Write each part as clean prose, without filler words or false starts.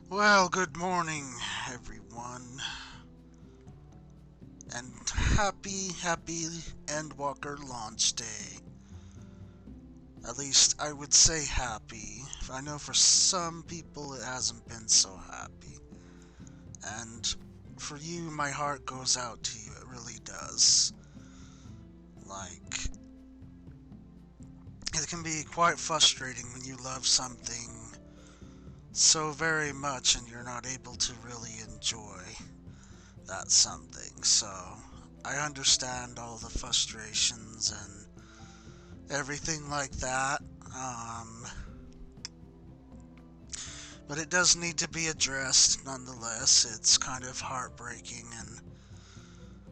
Well, good morning, everyone, and happy Endwalker launch day. At least I would say happy. I know for some people it hasn't been so happy. And for you, my heart goes out to you, it really does. Like, it can be quite frustrating when you love something so very much and you're not able to really enjoy that something. So I understand all the frustrations and everything like that. Um, but it does need to be addressed nonetheless. It's kind of heartbreaking, and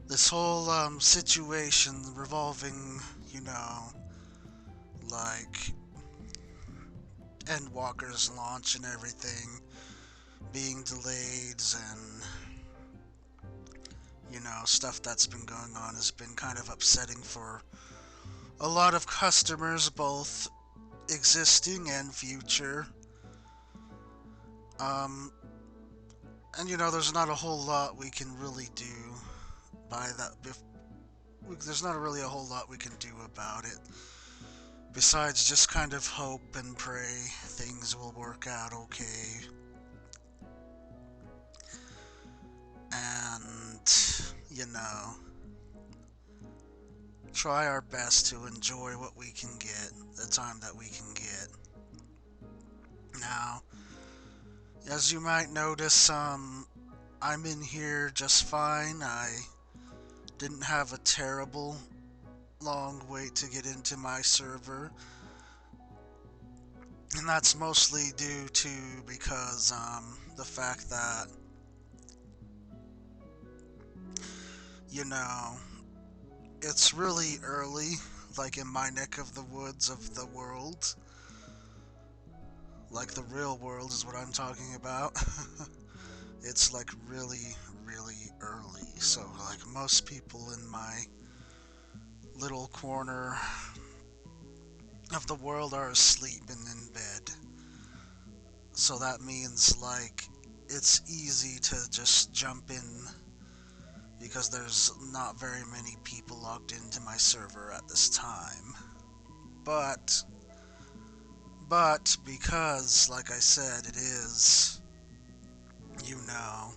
this whole situation revolving, you know, like Endwalker's launch and everything being delayed and stuff that's been going on has been kind of upsetting for a lot of customers, both existing and future. Um, and there's not a whole lot we can really do by that. There's not really a whole lot we can do about it besides just kind of hope and pray things will work out okay. And, you know, try our best to enjoy what we can get, the time that we can get. Now, as you might notice, I'm in here just fine. I didn't have a terrible long wait to get into my server, and that's mostly due to because the fact that you know it's really early, like in my neck of the woods of the world, like the real world is what I'm talking about. It's like really early, so like most people in my little corner of the world are asleep and in bed. So that means like it's easy to just jump in because there's not very many people logged into my server at this time. But because like I said it is you know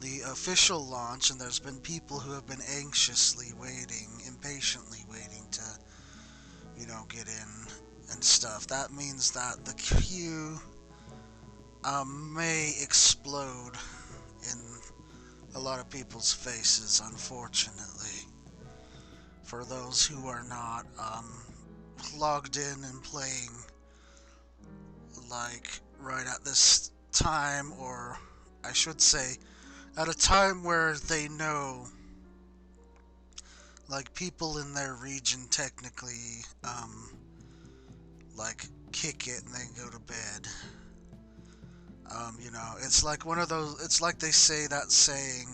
the official launch, and there's been people who have been anxiously waiting, impatiently waiting to get in and stuff. That means that the queue may explode in a lot of people's faces, unfortunately. For those who are not logged in and playing like right at this time, or I should say, at a time where they know, like people in their region technically, like kick it and then go to bed. It's like one of those. It's like they say that saying,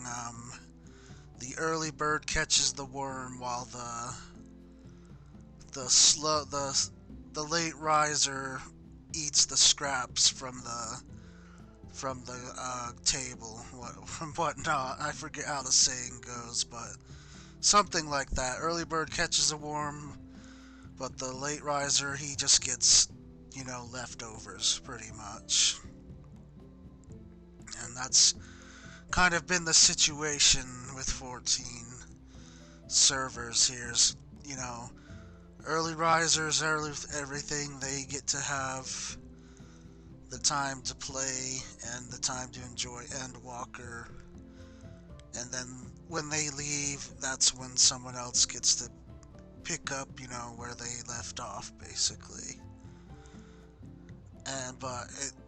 the early bird catches the worm, while the late riser eats the scraps from the table, from whatnot. I forget how the saying goes, but something like that. Early bird catches a worm, but the late riser, he just gets leftovers pretty much, and that's kind of been the situation with 14 servers here. You know, early risers, early everything, they get to have the time to play and the time to enjoy Endwalker. And then when they leave, that's when someone else gets to pick up, where they left off, basically.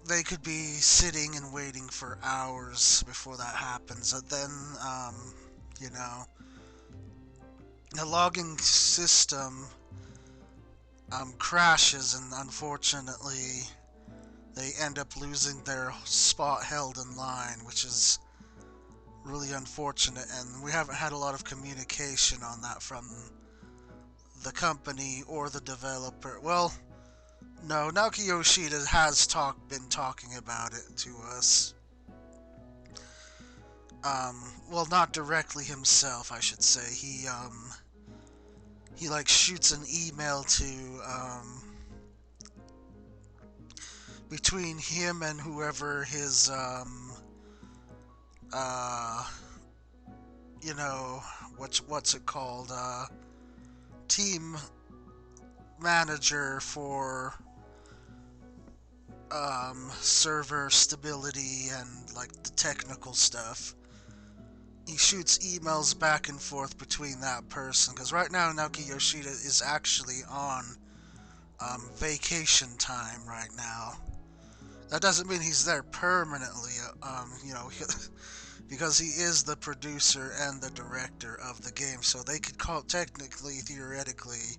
They could be sitting and waiting for hours before that happens. And then, you know, the logging system crashes, and unfortunately, they end up losing their spot held in line, which is really unfortunate. And we haven't had a lot of communication on that from the company or the developer. Well, No, Naoki Yoshida has been talking about it to us. Well, not directly himself, I should say. He like shoots an email to between him and whoever his uh you know what's it called team manager for server stability and like the technical stuff. He shoots emails back and forth between that person because right now Naoki Yoshida is actually on vacation time right now. That doesn't mean he's there permanently, because he is the producer and the director of the game. So they could call, technically, theoretically,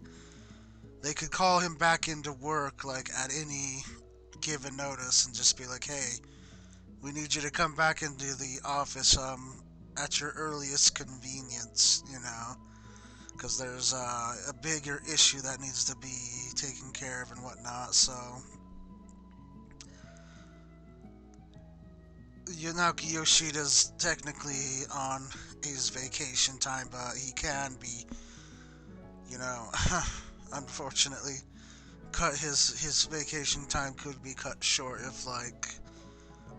they could call him back into work like at any given notice and just be like, "Hey, we need you to come back into the office at your earliest convenience," because there's a bigger issue that needs to be taken care of and whatnot. So Yunaki Yoshida's technically on his vacation time, but he can be, you know, unfortunately, cut his vacation time could be cut short if like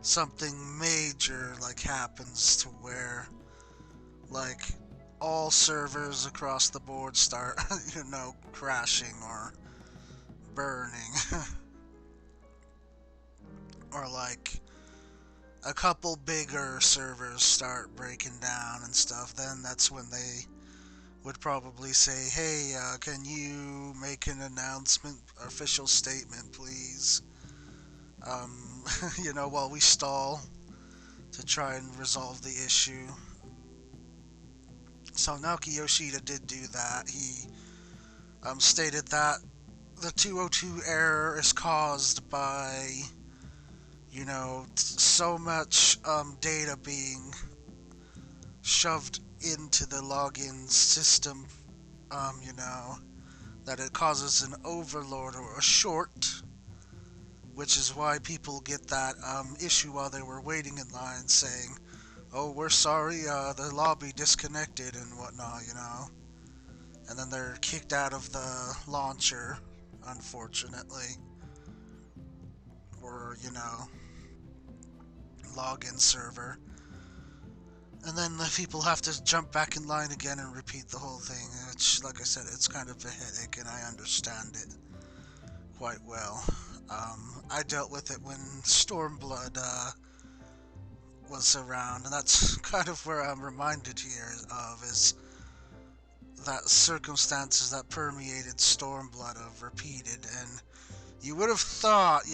something major like happens to where like all servers across the board start crashing or burning or like a couple bigger servers start breaking down and stuff, then that's when they would probably say, "Hey, can you make an announcement, official statement, please?" While we stall to try and resolve the issue. So Naoki Yoshida did do that. He stated that the 202 error is caused by, so much data being shoved into the login system, that it causes an overload or a short, which is why people get that issue while they were waiting in line saying, "Oh, we're sorry, the lobby disconnected," and whatnot. And then they're kicked out of the launcher, unfortunately, or, login server. And then the people have to jump back in line again and repeat the whole thing. Which, like I said, it's kind of a headache, and I understand it quite well. I dealt with it when Stormblood was around, and that's kind of where I'm reminded here of is that circumstances that permeated Stormblood of repeated, and you would have thought,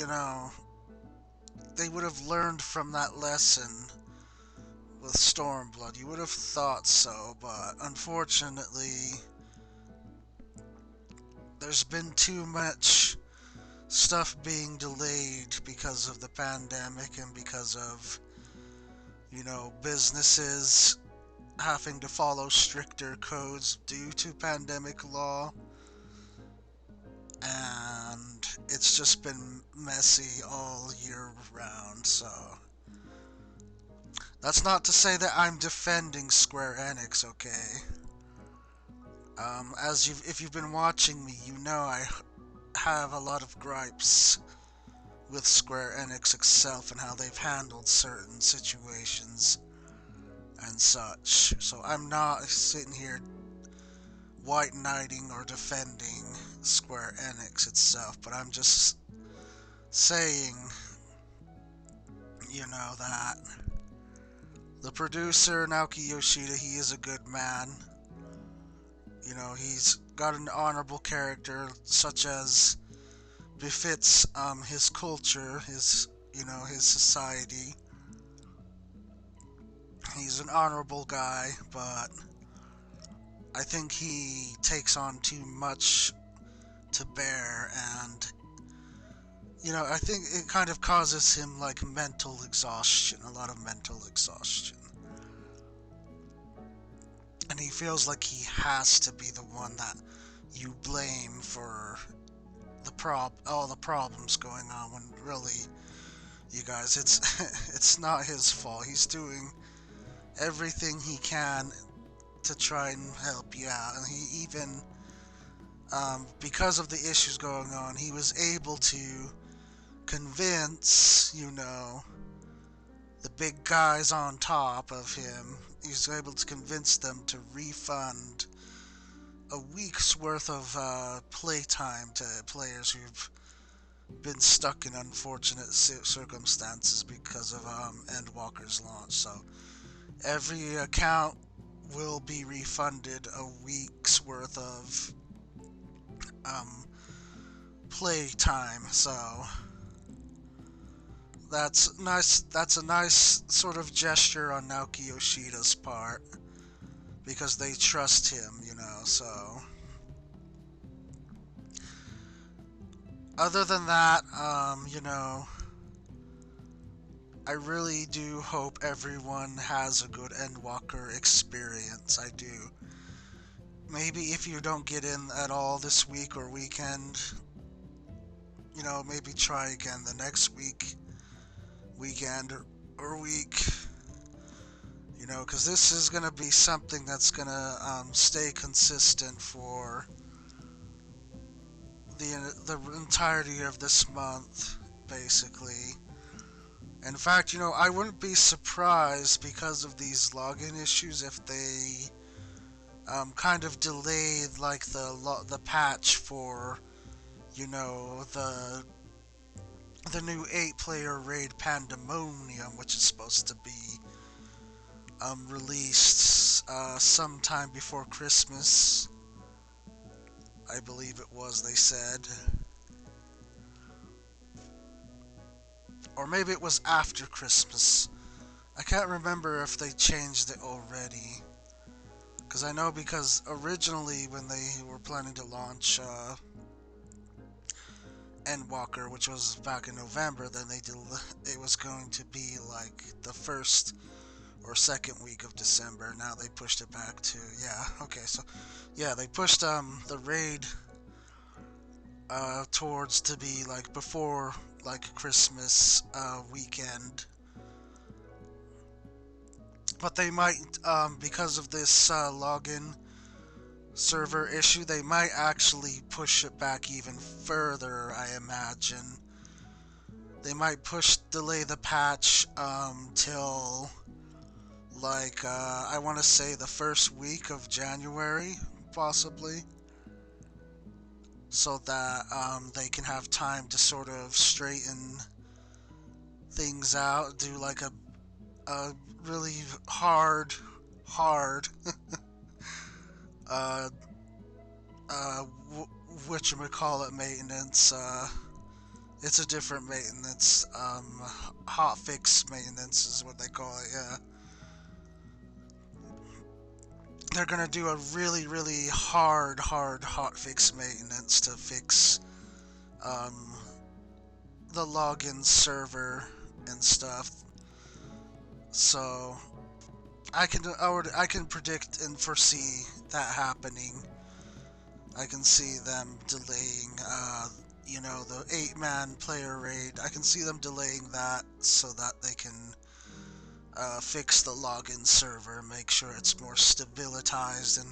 they would have learned from that lesson with Stormblood. You would have thought so, but unfortunately, there's been too much stuff being delayed because of the pandemic and because of, businesses having to follow stricter codes due to pandemic law. And it's just been messy all year round, so that's not to say that I'm defending Square Enix, okay? If you've been watching me, you know I have a lot of gripes with Square Enix itself and how they've handled certain situations and such. So I'm not sitting here white knighting or defending Square Enix itself, but I'm just saying, that the producer, Naoki Yoshida, he is a good man. He's got an honorable character, such as befits his culture, his society. He's an honorable guy, but I think he takes on too much to bear, and I think it kind of causes him like mental exhaustion, a lot of mental exhaustion. And he feels like he has to be the one that you blame for all the problems going on, when really, you guys, it's it's not his fault. He's doing everything he can to try and help you out, and he even, because of the issues going on, he was able to convince, the big guys on top of him. He's able to convince them to refund a week's worth of playtime to players who've been stuck in unfortunate circumstances because of Endwalker's launch. So every account will be refunded a week's worth of um, play time. So that's nice. That's a nice sort of gesture on Naoki Yoshida's part because they trust him. So other than that, I really do hope everyone has a good Endwalker experience. I do. Maybe if you don't get in at all this week or weekend, maybe try again the next weekend, or week. Because this is going to be something that's going to stay consistent for the entirety of this month, basically. In fact, I wouldn't be surprised because of these login issues if they kind of delayed like the patch for the new 8-player raid Pandemonium, which is supposed to be released sometime before Christmas. I believe it was, they said. Or maybe it was after Christmas. I can't remember if they changed it already. Because I know, because originally when they were planning to launch Endwalker, which was back in November, then it was going to be like the first or second week of December. Now they pushed it back to, yeah, okay, so yeah, they pushed the raid towards to be like before like Christmas weekend. But they might, because of this login server issue, they might actually push it back even further, I imagine. They might delay the patch till like, I want to say the first week of January, possibly. So that they can have time to sort of straighten things out, do like a really hard uh, whatchamacallit maintenance. It's a different maintenance. Hotfix maintenance is what they call it, yeah. They're gonna do a really, really hard hotfix maintenance to fix um, the login server and stuff. So I can predict and foresee that happening. I can see them delaying, the 8-man player raid. I can see them delaying that so that they can fix the login server, make sure it's more stabilized and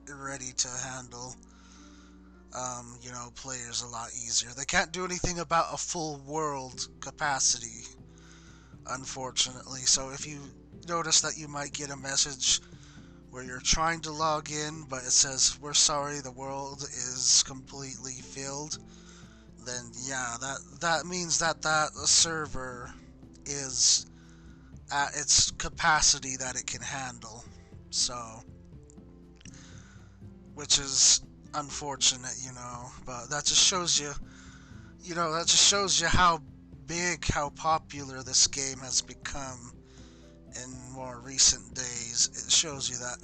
ready to handle, players a lot easier. They can't do anything about a full world capacity, unfortunately. So if you notice that you might get a message where you're trying to log in, but it says, "We're sorry, the world is completely filled," then yeah, that means that server is at its capacity that it can handle. So, which is unfortunate, but that just shows you how big, how popular this game has become in more recent days. It shows you that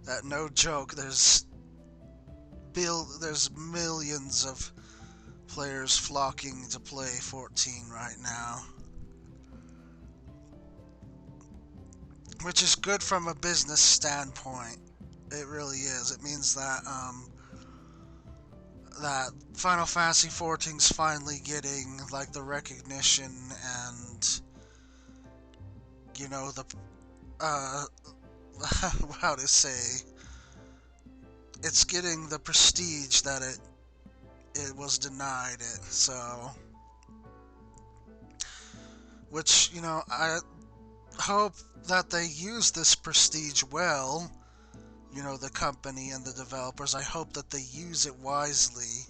that no joke, there's millions of players flocking to play 14 right now, which is good from a business standpoint. It really is. It means that that Final Fantasy XIV's finally getting like the recognition and the uh how to say, it's getting the prestige that it was denied it. So, which I hope that they use this prestige well. The company and the developers. I hope that they use it wisely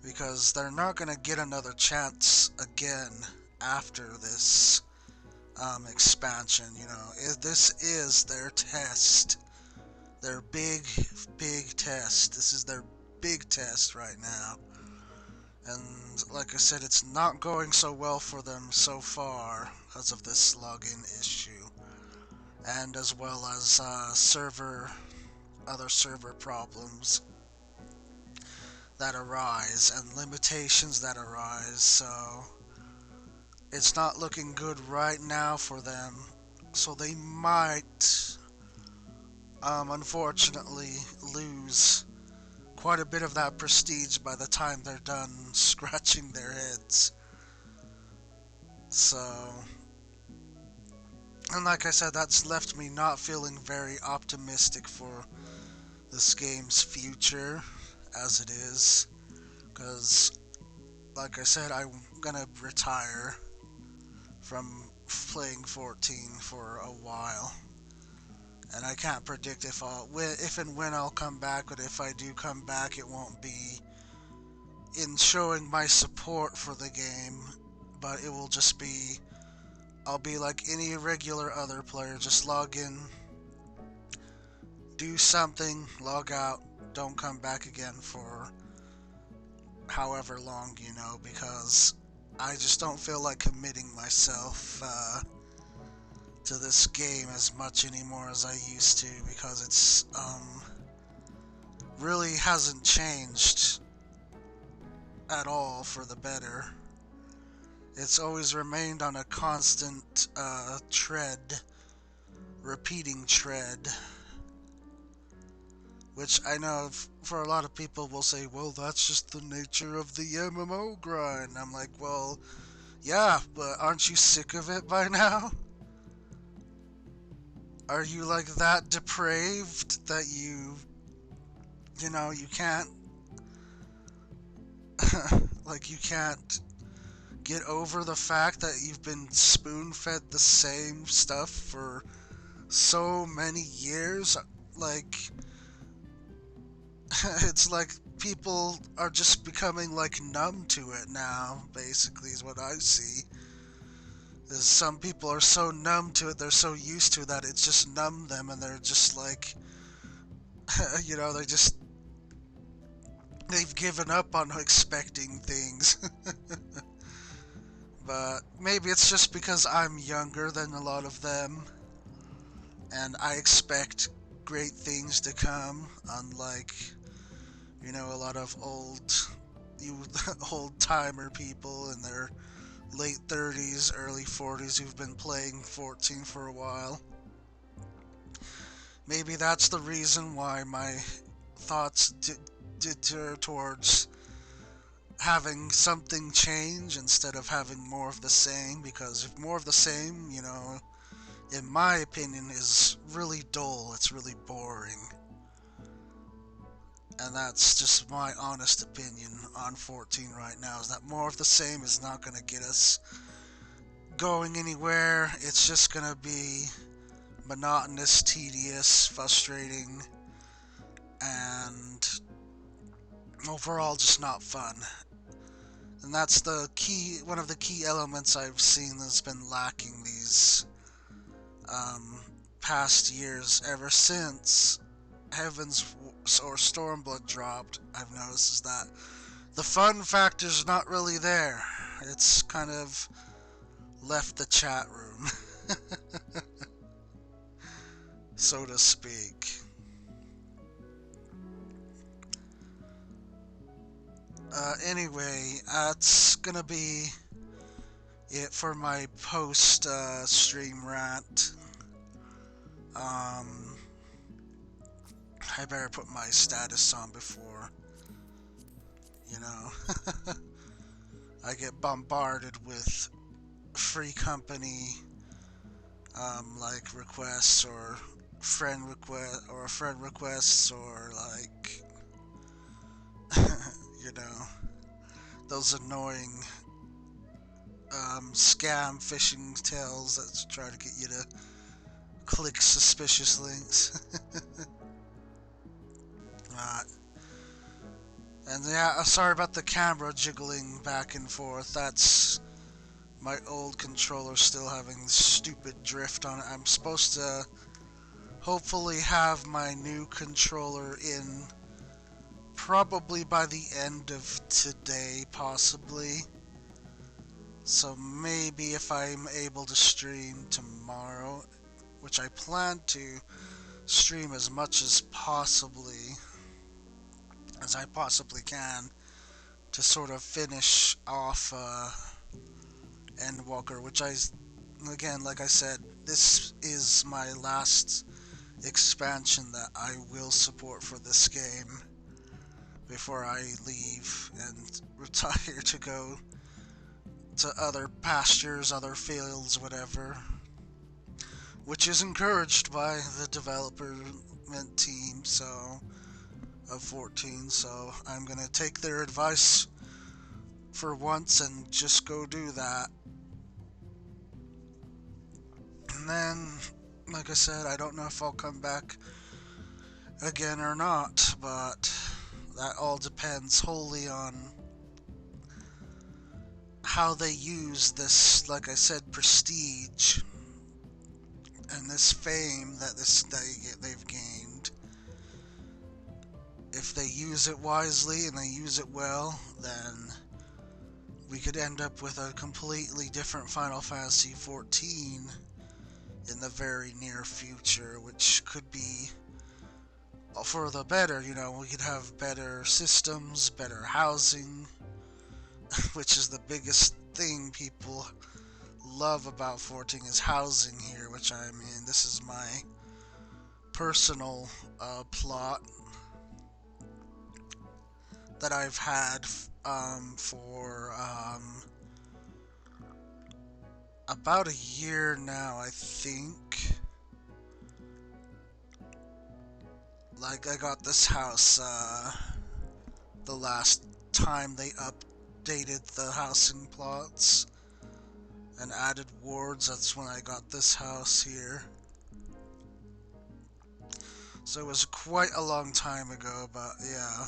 because they're not gonna get another chance again after this expansion. This is their test, their big, big test. This is their big test right now. And like I said, it's not going so well for them so far because of this login issue, and as well as other server problems that arise and limitations that arise. So it's not looking good right now for them. So they might, unfortunately, lose quite a bit of that prestige by the time they're done scratching their heads. So, and like I said, that's left me not feeling very optimistic for this game's future as it is. Because, like I said, I'm gonna retire from playing 14 for a while. And I can't predict if and when I'll come back, but if I do come back, it won't be in showing my support for the game, but it will just be, I'll be like any regular other player, just log in, do something, log out, don't come back again for however long, because I just don't feel like committing myself to this game as much anymore as I used to, because it's really hasn't changed at all for the better. It's always remained on a constant repeating tread, which I know for a lot of people will say, well, that's just the nature of the MMO grind. I'm like, well, yeah, but aren't you sick of it by now? Are you like that depraved that you can't, like you can't get over the fact that you've been spoon-fed the same stuff for so many years? Like, it's like people are just becoming like numb to it now, basically, is what I see. Is some people are so numb to it, they're so used to that it's just numbed them, and they're just like, they just, they've given up on expecting things. But maybe it's just because I'm younger than a lot of them, and I expect great things to come, unlike, a lot of old timer people in their late 30s, early 40s who've been playing 14 for a while. Maybe that's the reason why my thoughts deter towards having something change instead of having more of the same, because if more of the same, in my opinion, is really dull, it's really boring. And that's just my honest opinion on 14 right now, is that more of the same is not going to get us going anywhere. It's just going to be monotonous, tedious, frustrating, and overall just not fun. And that's one of the key elements I've seen that's been lacking these past years, ever since Heavens or Stormblood dropped. I've noticed is that the fun factor's not really there. It's kind of left the chat room, so to speak. Anyway, that's gonna be it for my post stream rant. I better put my status on before you know. I get bombarded with free company, like requests or friend requests or like, you know, those annoying scam phishing tales that try to get you to click suspicious links. uh, and yeah, sorry about the camera jiggling back and forth. That's my old controller still having stupid drift on it. I'm supposed to hopefully have my new controller in probably by the end of today, possibly. So maybe if I'm able to stream tomorrow, which I plan to stream as much as I possibly can to sort of finish off Endwalker, which again, like I said, this is my last expansion that I will support for this game before I leave and retire to go to other pastures, other fields, whatever. Which is encouraged by the development team, of 14. So I'm gonna take their advice for once and just go do that. And then, like I said, I don't know if I'll come back again or not, but that all depends wholly on how they use this, like I said, prestige and this fame that they've gained. If they use it wisely and they use it well, then we could end up with a completely different Final Fantasy XIV in the very near future, which could be for the better. You know, we could have better systems, better housing, which is the biggest thing people love about 14 is housing here, which I mean, this is my personal plot that I've had for about a year now, I think. Like, I got this house the last time they updated the housing plots and added wards. That's when I got this house here. So it was quite a long time ago, but yeah.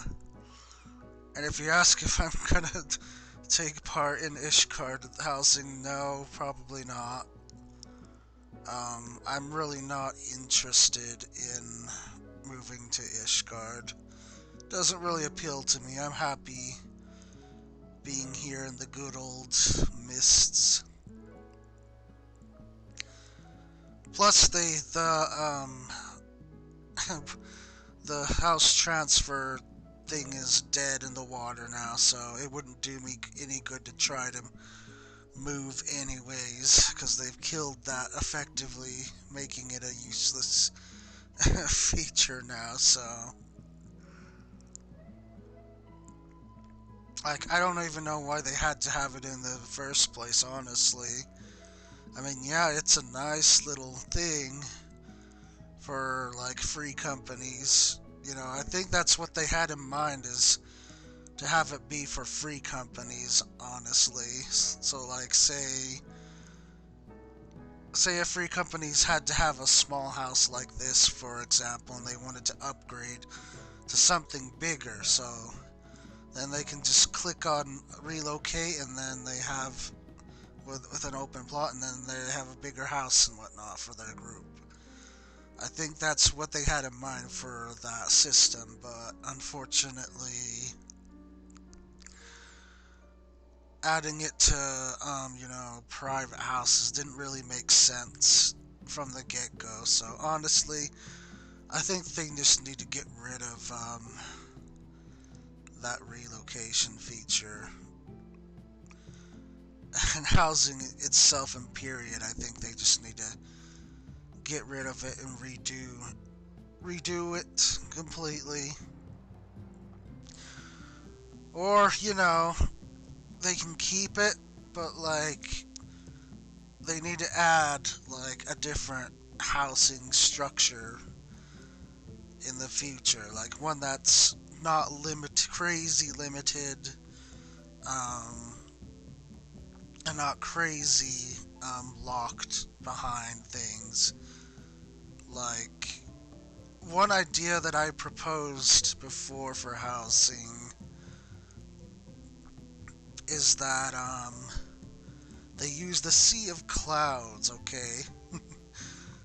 And if you ask if I'm gonna take part in Ishgard housing, no, probably not. I'm really not interested in moving to Ishgard. Doesn't really appeal to me. I'm happy being here in the good old mists. Plus, the house transfer thing is dead in the water now, so it wouldn't do me any good to try to move anyways, because they've killed that effectively, making it a useless feature now, so like, I don't even know why they had to have it in the first place, honestly. I mean, yeah, it's a nice little thing for like free companies. You know, I think that's what they had in mind, is to have it be for free companies, honestly. So like, say if free companies had to have a small house like this, for example, and they wanted to upgrade to something bigger, so then they can just click on relocate, and then they have with an open plot, and then they have a bigger house and whatnot for their group. I think that's what they had in mind for that system, but unfortunately, adding it to, private houses didn't really make sense from the get-go. So honestly, I think they just need to get rid of that relocation feature. And housing itself in period, I think they just need to get rid of it and redo it completely. Or, they can keep it, but like they need to add like a different housing structure in the future, like one that's not crazy limited, um, and not crazy locked behind things. Like one idea that I proposed before for housing is that they use the sea of clouds, okay?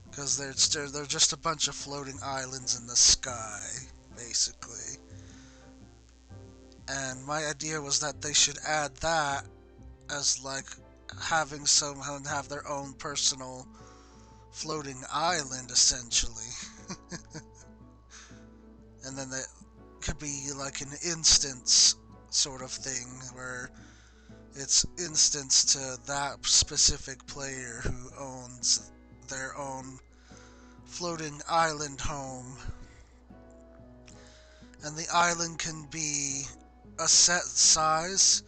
Because they're just a bunch of floating islands in the sky, basically. And my idea was that they should add that as like having someone have their own personal floating island, essentially. And then that could be like an instance sort of thing where it's instance to that specific player who owns their own floating island home, and the island can be a set size,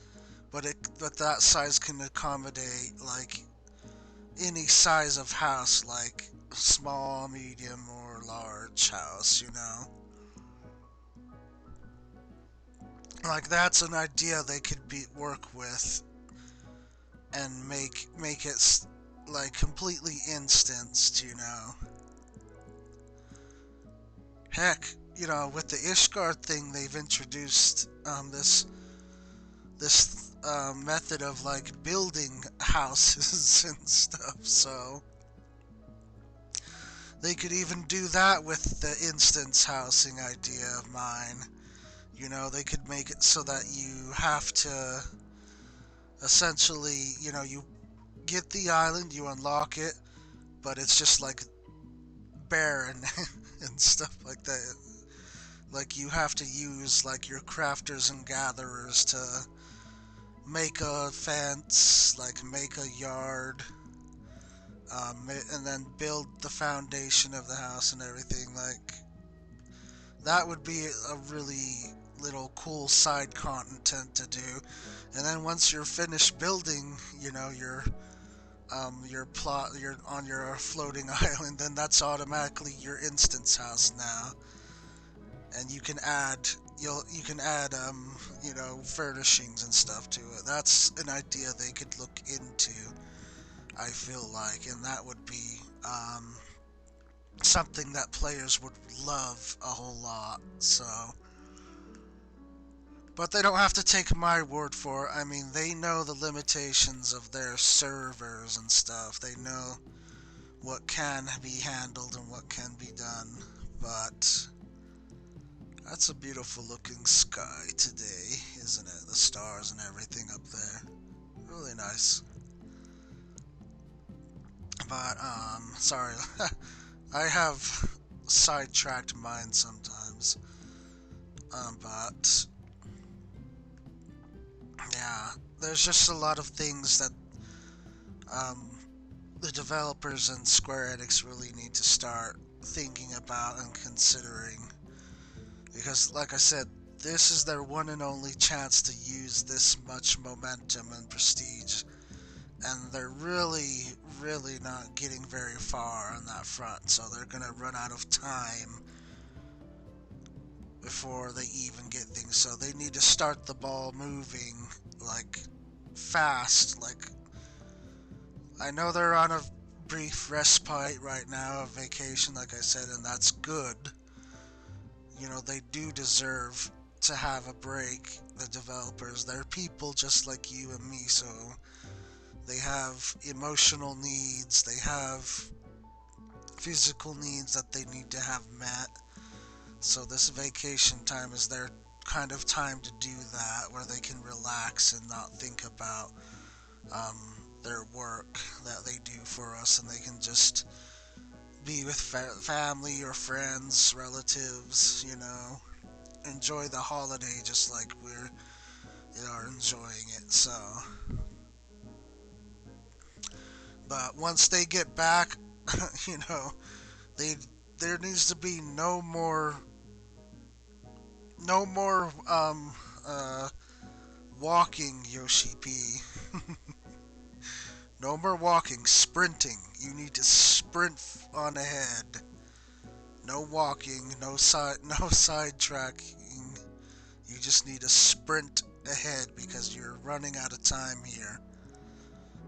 but that size can accommodate like any size of house, like small, medium, or large house. Like that's an idea they could be work with and make it like completely instanced. Heck, with the Ishgard thing, they've introduced this method of like building houses and stuff. So they could even do that with the instance housing idea of mine. They could make it so that you have to essentially, you get the island, you unlock it, but it's just like barren and stuff like that. Like you have to use like your crafters and gatherers to make a fence, like make a yard, and then build the foundation of the house and everything. Like that would be a really little cool side content to do. And then once you're finished building, your plot, you're on your floating island, then that's automatically your instance house now, and you can add furnishings and stuff to it. That's an idea they could look into, I feel like, and that would be something that players would love a whole lot. So, but they don't have to take my word for it. I mean, they know the limitations of their servers and stuff. They know what can be handled and what can be done. But that's a beautiful looking sky today, isn't it? The stars and everything up there. Really nice. But, sorry. I have sidetracked mine sometimes. But, yeah, there's just a lot of things that, um, the developers and Square Enix really need to start thinking about and considering. Because, like I said, this is their one and only chance to use this much momentum and prestige, and they're really, really not getting very far on that front, so they're gonna run out of time before they even get things. So they need to start the ball moving, like, fast. Like, I know they're on a brief respite right now, a vacation, like I said, and that's good. They do deserve to have a break, the developers. They're people just like you and me, so they have emotional needs, they have physical needs that they need to have met. So this vacation time is their kind of time to do that, where they can relax and not think about their work that they do for us, and they can just be with family or friends, relatives, enjoy the holiday just like we're are enjoying it. So, but once they get back, you know, they there needs to be no more walking, Yoshi P. No more walking, sprinting. You need to sprint on ahead. No walking, no side tracking. You just need to sprint ahead because you're running out of time here.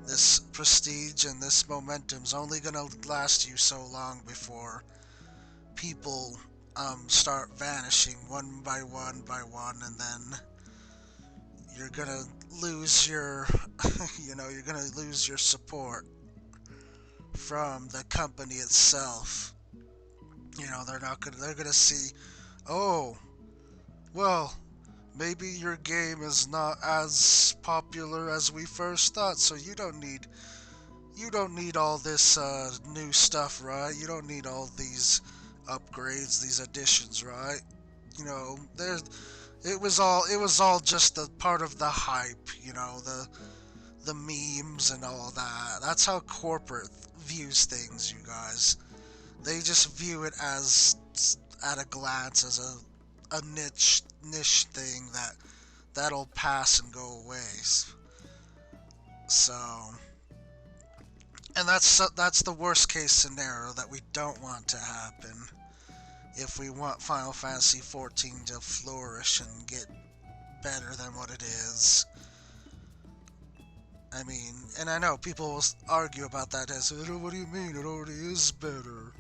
This prestige and this momentum's only gonna last you so long before people start vanishing one by one, and then you're gonna lose your, you're gonna lose your support from the company itself. They're gonna see, oh, well, maybe your game is not as popular as we first thought, so you don't need all this new stuff, right? You don't need all these upgrades, these additions, right? There's it was all just a part of the hype, the memes and all that. That's how corporate views things, you guys. They just view it as at a glance as a niche thing that'll pass and go away. So, and that's the worst case scenario that we don't want to happen if we want Final Fantasy 14 to flourish and get better than what it is. I mean, and I know people will argue about that as, what do you mean? It already is better.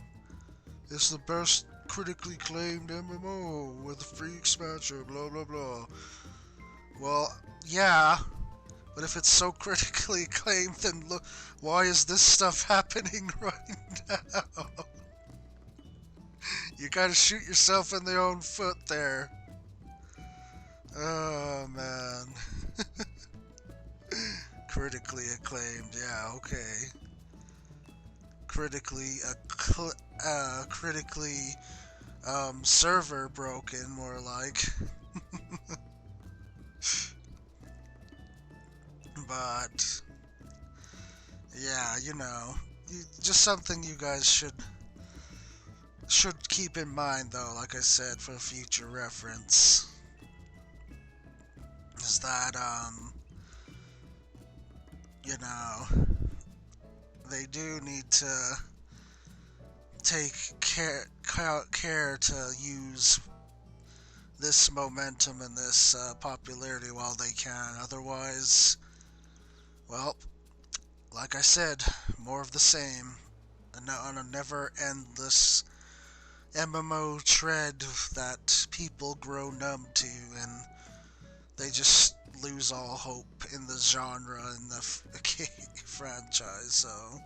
It's the best critically claimed MMO with free expansion, blah blah blah. Well, yeah, but if it's so critically acclaimed, then look, why is this stuff happening right now? You gotta shoot yourself in the own foot there. Oh man. Critically acclaimed, yeah, okay. Critically server broken, more like. But yeah, just something you guys should keep in mind, though, like I said, for future reference, is that you know they do need to take care to use this momentum and this popularity while they can. Otherwise, well, like I said, more of the same, on a never endless MMO tread that people grow numb to, and they just lose all hope in the genre and the franchise. So,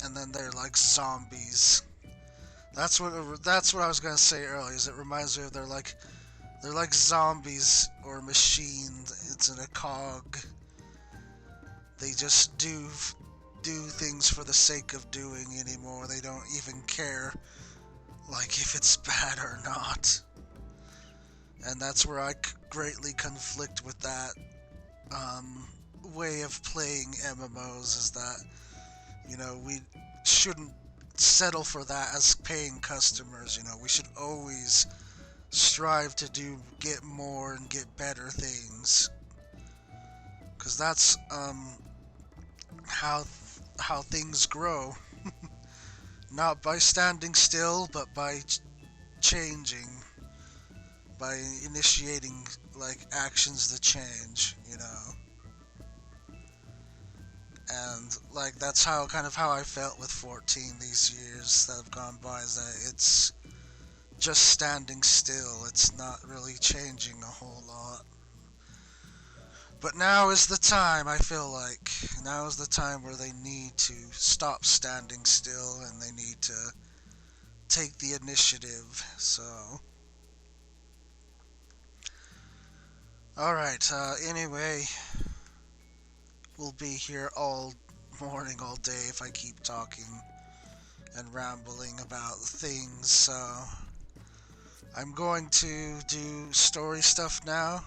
and then they're like zombies. That's what I was gonna say earlier. Is it reminds me of they're like zombies or machines. It's in a cog. They just do things for the sake of doing anymore. They don't even care, like, if it's bad or not. And that's where I greatly conflict with that way of playing MMOs. Is that we shouldn't settle for that as paying customers. We should always strive to get more and get better things, because that's how things grow. Not by standing still, but by changing, by initiating like actions to change. And like that's how I felt with 14 these years that have gone by, is that it's just standing still. It's not really changing a whole lot. But now is the time, I feel like. Now is the time where they need to stop standing still and they need to take the initiative. So, alright, anyway, we'll be here all morning, all day if I keep talking and rambling about things. So, I'm going to do story stuff now.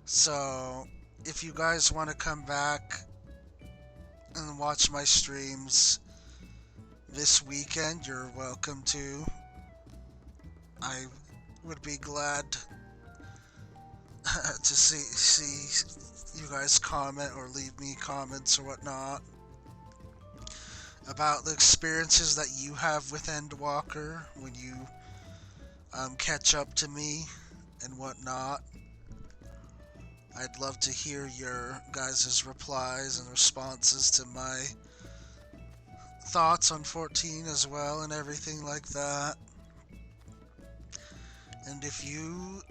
So, if you guys want to come back and watch my streams this weekend, you're welcome to. I would be glad to see you guys comment or leave me comments or whatnot about the experiences that you have with Endwalker when you catch up to me and whatnot. I'd love to hear your guys' replies and responses to my thoughts on 14 as well and everything like that. And if you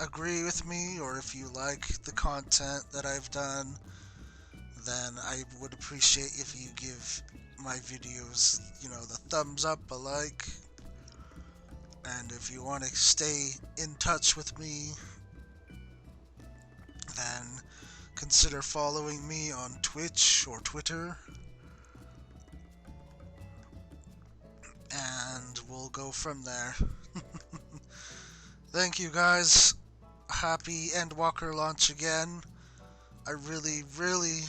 agree with me or if you like the content that I've done, then I would appreciate if you give my videos, the thumbs up, a like. And if you want to stay in touch with me, then consider following me on Twitch or Twitter. And we'll go from there. Thank you guys. Happy Endwalker launch again. I really, really,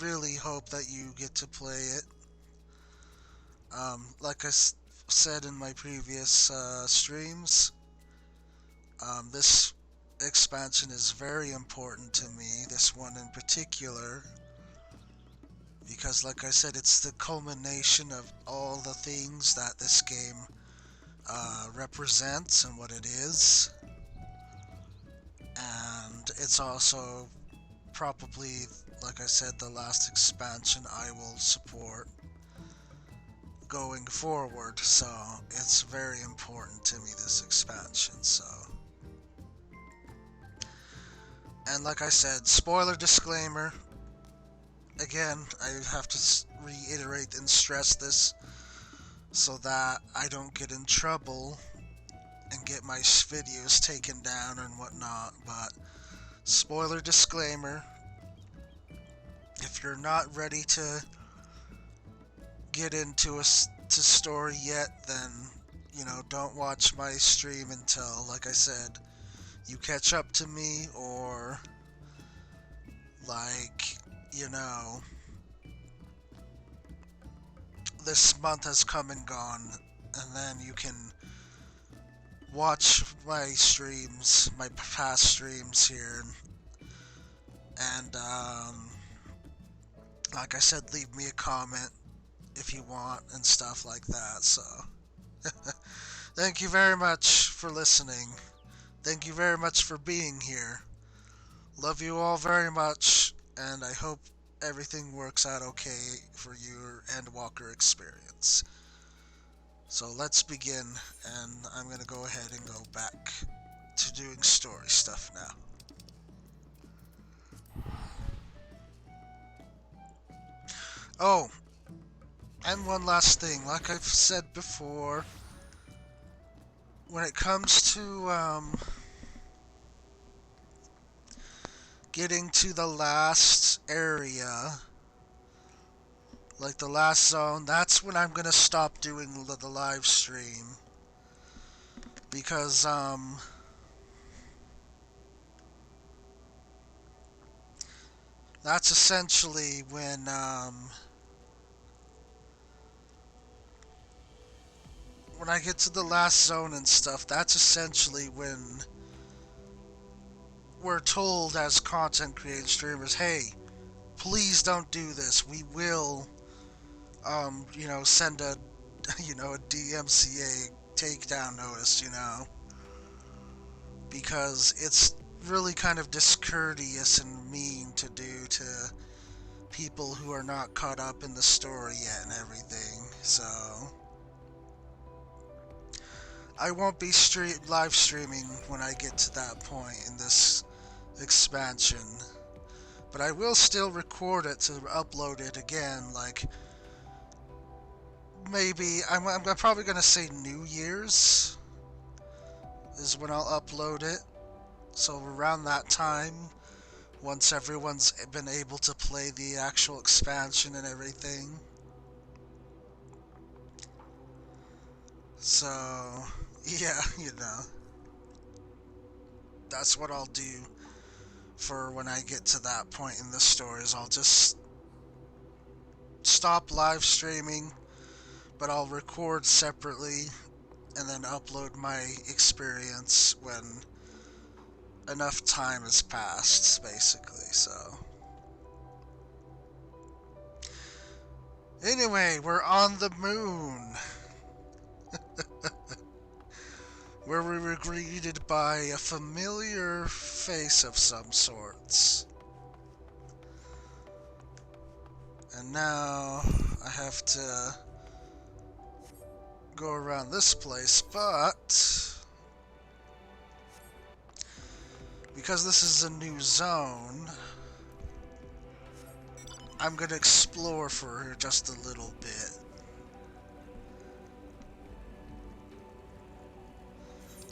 really hope that you get to play it. Like I said in my previous streams, this expansion is very important to me, this one in particular, because like I said, it's the culmination of all the things that this game represents and what it is. And it's also probably, like I said, the last expansion I will support going forward, so it's very important to me, this expansion. So, and like I said, spoiler disclaimer, again, I have to reiterate and stress this so that I don't get in trouble and get my videos taken down and whatnot. But spoiler disclaimer, if you're not ready to get into a story yet, then don't watch my stream until, like I said, you catch up to me, or like, this month has come and gone, and then you can watch my streams, my past streams here, and like I said, leave me a comment if you want and stuff like that. So thank you very much for listening. Thank you very much for being here. Love you all very much, and I hope everything works out okay for your Endwalker experience. So let's begin, and I'm going to go ahead and go back to doing story stuff now. Oh, and one last thing, like I've said before, when it comes to getting to the last area, like the last zone, that's when I'm gonna stop doing the live stream, because that's essentially when I get to the last zone and stuff, that's essentially when we're told as content creator streamers, hey, please don't do this. We will, send a, a DMCA takedown notice, because it's really kind of discourteous and mean to do to people who are not caught up in the story yet and everything. So I won't be live streaming when I get to that point in this expansion, but I will still record it to upload it again, like maybe I'm probably gonna say New Year's is when I'll upload it. So around that time, once everyone's been able to play the actual expansion and everything. So yeah, that's what I'll do for when I get to that point in the story, is I'll just stop live streaming, but I'll record separately and then upload my experience when enough time has passed, basically, so. Anyway, we're on the moon, where we were greeted by a familiar face of some sorts. And now I have to go around this place, but because this is a new zone, I'm gonna explore for just a little bit.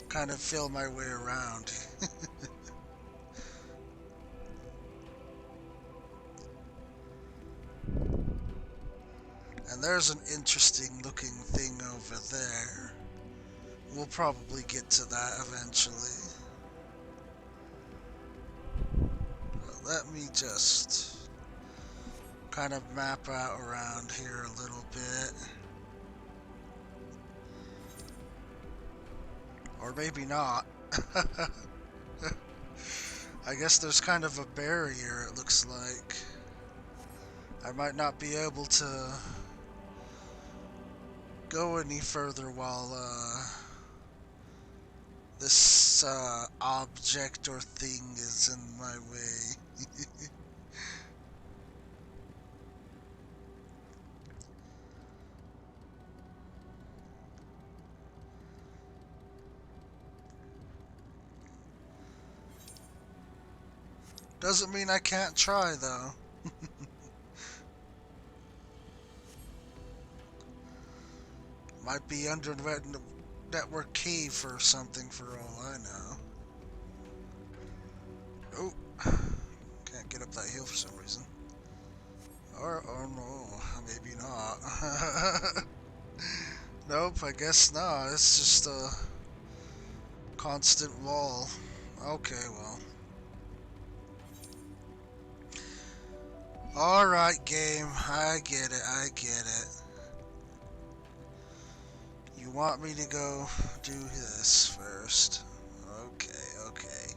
Kind of feel my way around. And there's an interesting looking thing over there. We'll probably get to that eventually. But let me just kind of map out around here a little bit. Or maybe not. I guess there's kind of a barrier, it looks like. I might not be able to go any further while this object or thing is in my way. Doesn't mean I can't try, though. Might be under network cave or something for all I know. Oh, can't get up that hill for some reason. Or, oh no, maybe not. Nope, I guess not. It's just a constant wall. Okay, well. Alright, game. I get it, I get it. You want me to go do this first? Okay, okay.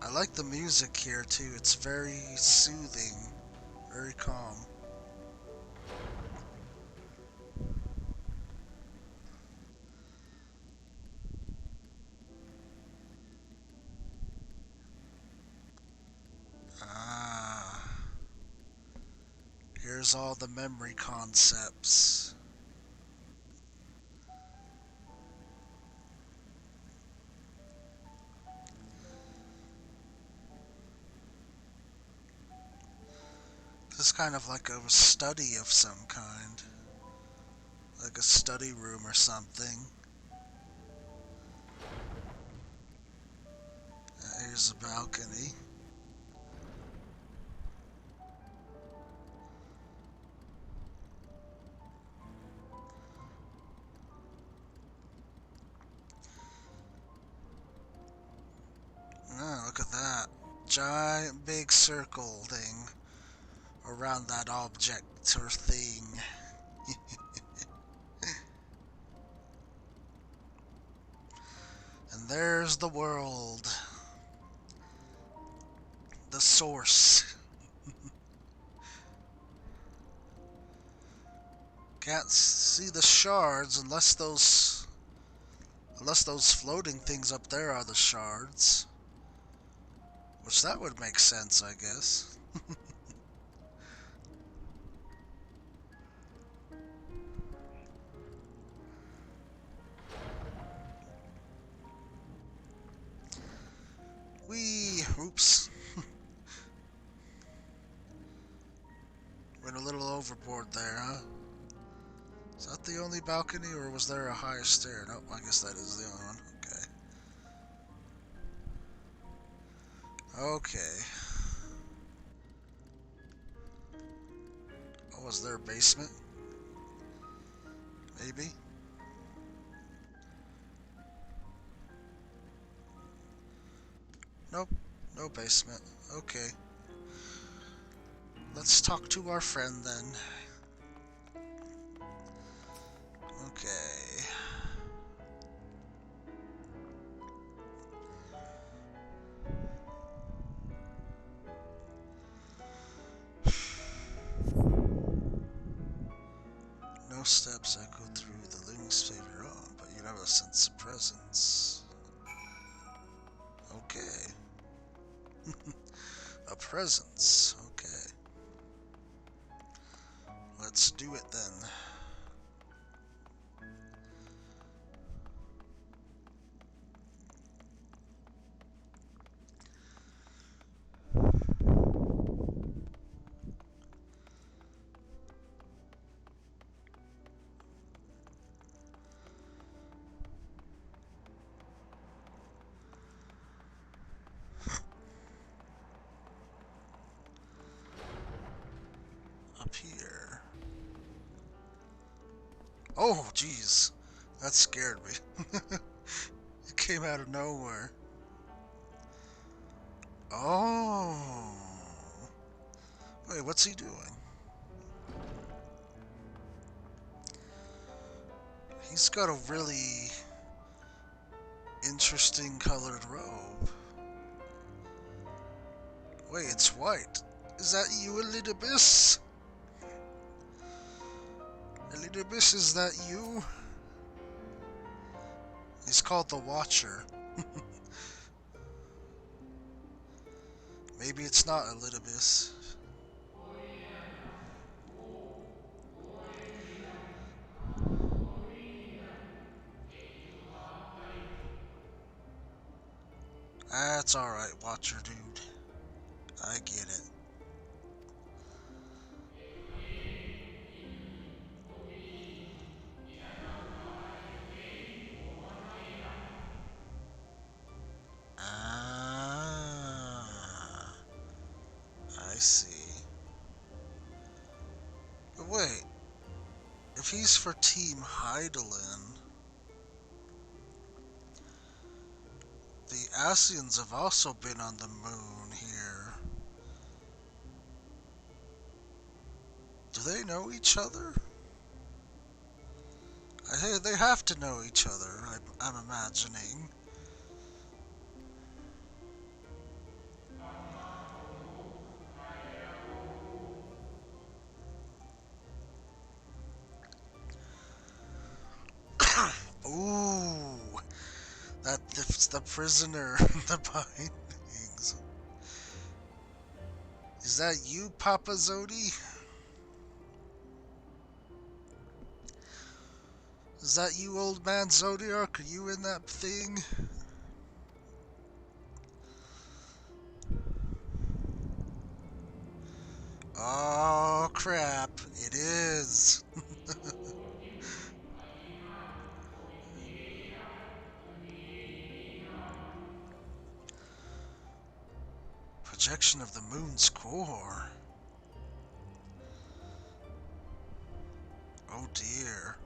I like the music here too. It's very soothing, very calm. Ah, here's all the memory concepts. This is kind of like a study of some kind. Like a study room or something. Here's a balcony. Oh, look at that. Giant big circle thing around that object or thing. And there's the world. The source. Can't see the shards unless those floating things up there are the shards. Which that would make sense, I guess. Whee! Oops. Went a little overboard there, huh? Is that the only balcony, or was there a higher stair? Nope, I guess that is the only one. Okay. Okay. Oh, was there a basement? Maybe? Nope. No basement. Okay. Let's talk to our friend then. steps echo through the living space you're on, but you never sense a presence. Okay. A presence. Okay. Let's do it then. Up here. Oh, jeez. That scared me. It came out of nowhere. Oh. Wait, what's he doing? He's got a really interesting colored robe. Wait, it's white. Is that you, Elidibus? Elidibus, is that you? He's called the Watcher. Maybe it's not Elidibus. That's alright, Watcher dude. I get it. Ah, I see. But wait, if he's for Team Hydaelyn, the Asians have also been on the moon here. Do they know each other? They have to know each other, I'm imagining. Ooh, that's the prisoner, the bindings. Is that you, Papa Zodi? Is that you, old man Zodiac? Are you in that thing? Oh, crap. It is. Projection of the moon's core. Oh, dear.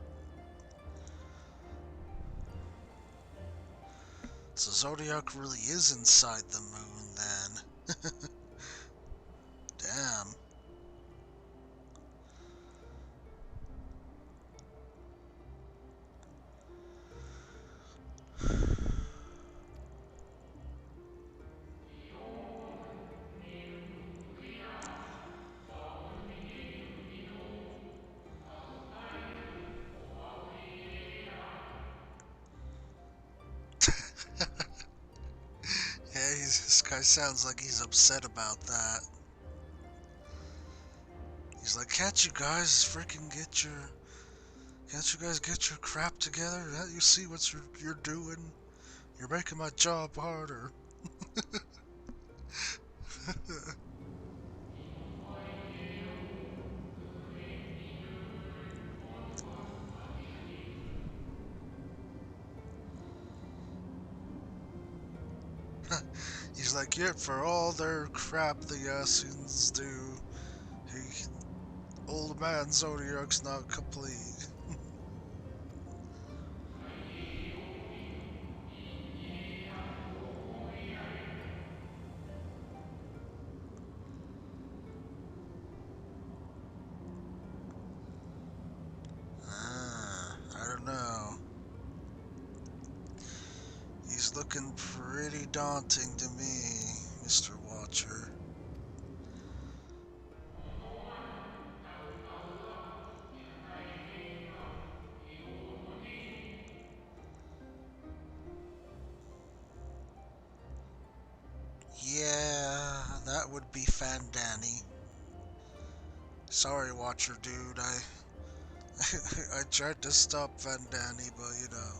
So Zodiac really is inside the moon, then. Damn. Yeah, this guy sounds like he's upset about that. He's like, can't you guys get your crap together? Can't you see what you're doing? You're making my job harder. He's like, yeah, for all their crap the Asians do, he, old man Zodiac's not complete. I don't know. He's looking pretty daunting to me, Mr. Watcher. be Fandanny. Sorry, Watcher dude. I tried to stop Fandanny, but you know.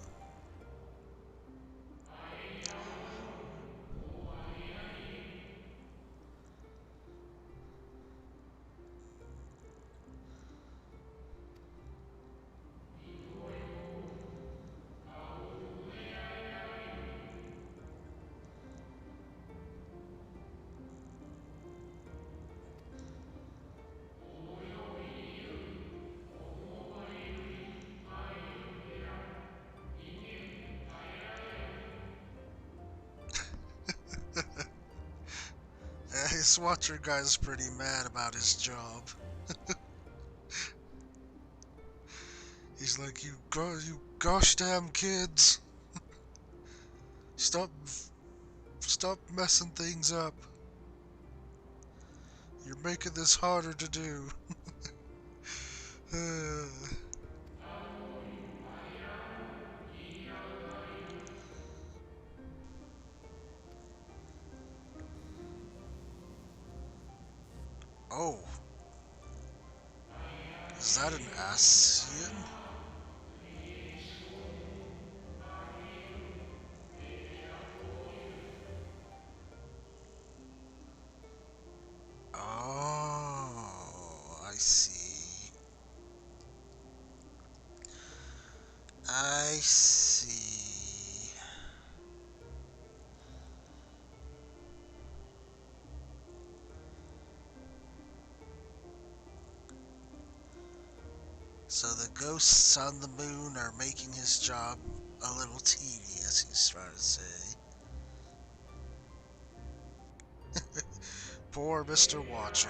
His Watcher guy's pretty mad about his job. He's like, you gosh damn kids, stop, stop messing things up. You're making this harder to do. Oh, is that an Asian? Oh, I see. I see. So the ghosts on the moon are making his job a little tedious, he's trying to say. Poor Mr. Watcher.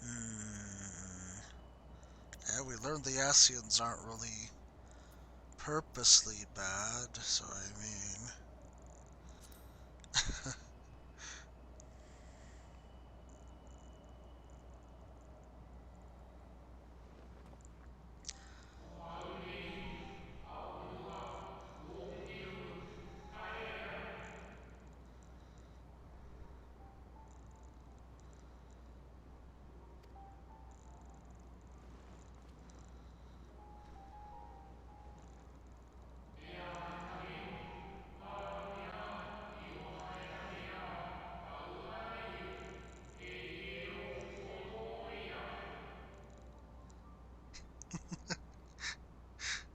Hmm. Yeah, we learned the Asians aren't really purposely bad, so I mean.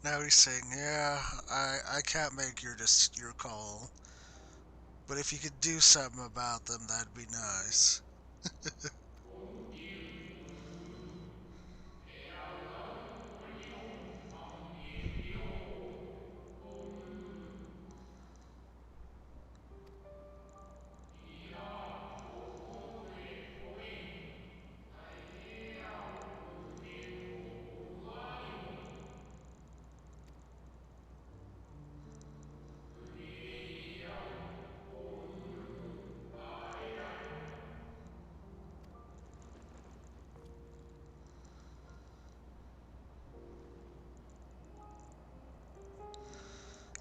Now he's saying, yeah, I can't make your call, but if you could do something about them, that'd be nice.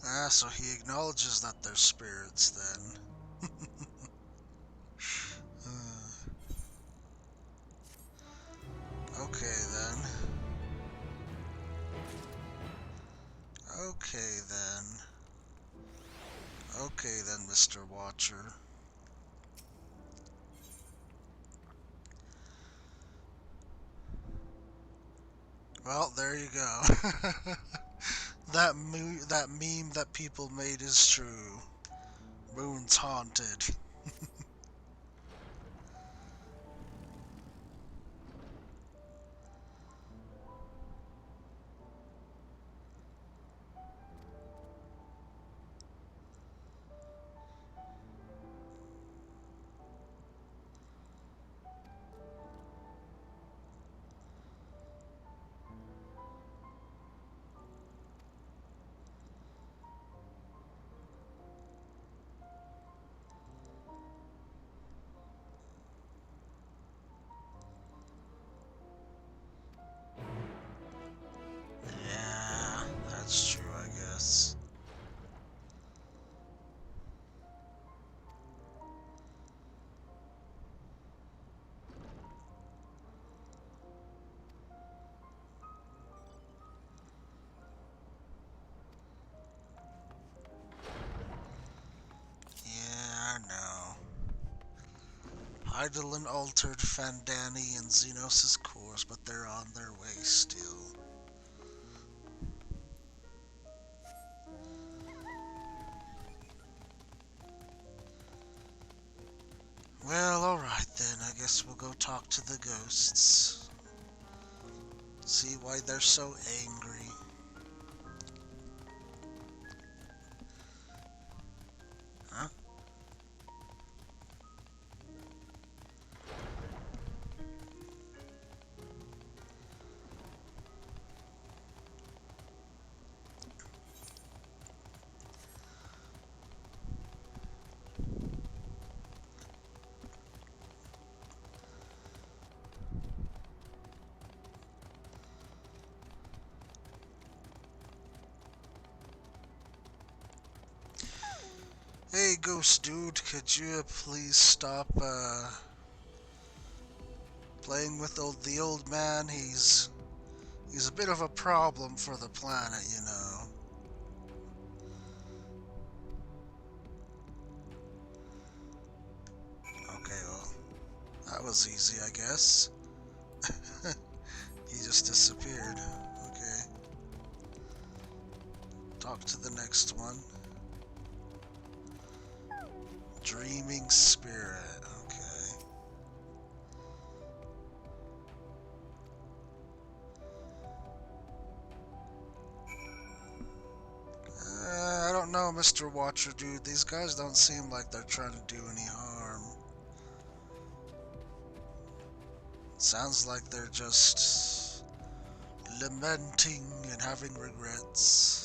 Ah, so he acknowledges that they're spirits then. Okay then. Okay then. Okay then, Mr. Watcher. Well, there you go. That meme that people made is true. Moon's haunted. Eidolon altered Fandani and Xenos' course, but they're on their way still. Well, alright then, I guess we'll go talk to the ghosts. See why they're so angry. Huh? Hey, ghost dude, could you please stop, playing with the old man? He's a bit of a problem for the planet, you know. Okay, well, that was easy, I guess. He just disappeared. Okay. Talk to the next one. Dreaming spirit. Okay. I don't know, Mr. Watcher dude. These guys don't seem like they're trying to do any harm. Sounds like they're just lamenting and having regrets.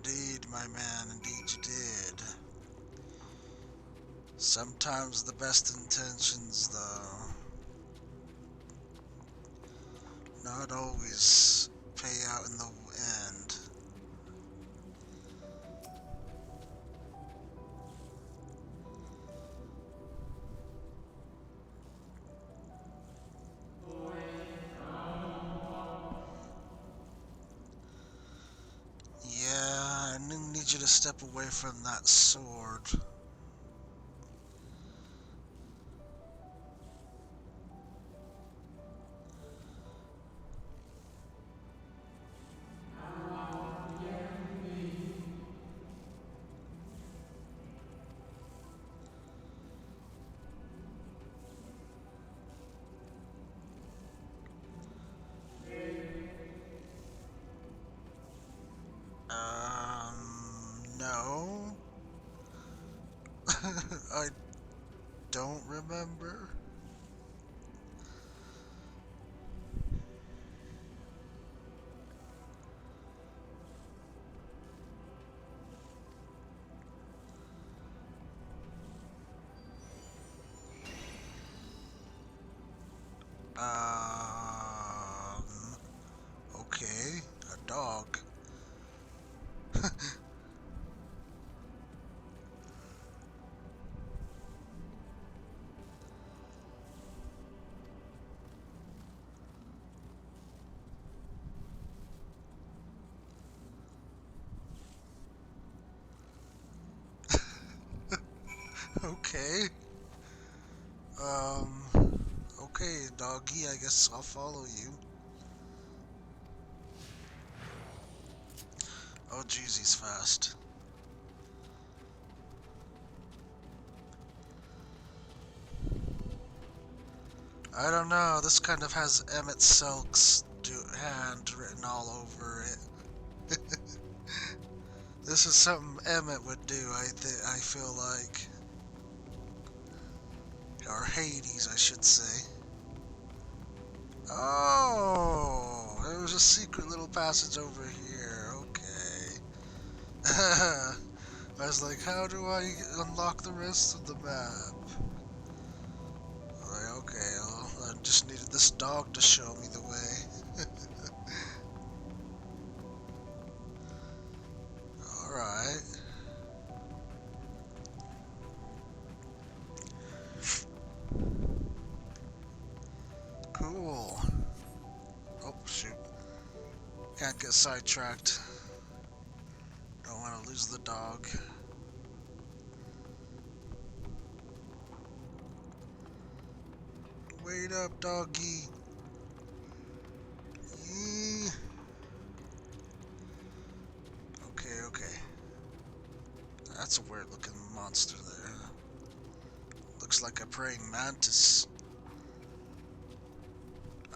Indeed, my man, indeed you did. Sometimes the best intentions, though, not always pay out in the end. Yeah, I need you to step away from that sword. No. I don't remember. Um, okay, a dog. Okay. Um, okay, doggy, I guess I'll follow you. Oh, jeez, he's fast. I don't know, this kind of has Emmett Silk's hand written all over it. This is something Emmett would do, I feel like. Or Hades, I should say. Oh, there was a secret little passage over here. Okay. I was like, how do I unlock the rest of the map? Like, okay, well, I just needed this dog to show me the way. Alright. Can't get sidetracked. Don't want to lose the dog. Wait up, doggy. Yee. Okay, okay. That's a weird looking monster there. Looks like a praying mantis.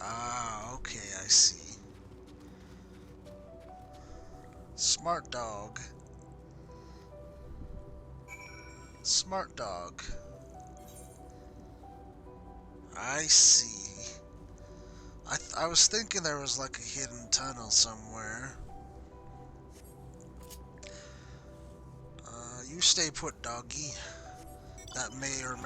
Ah, okay, I see. Smart dog. Smart dog. I see. I was thinking there was like a hidden tunnel somewhere. You stay put, doggy. That may or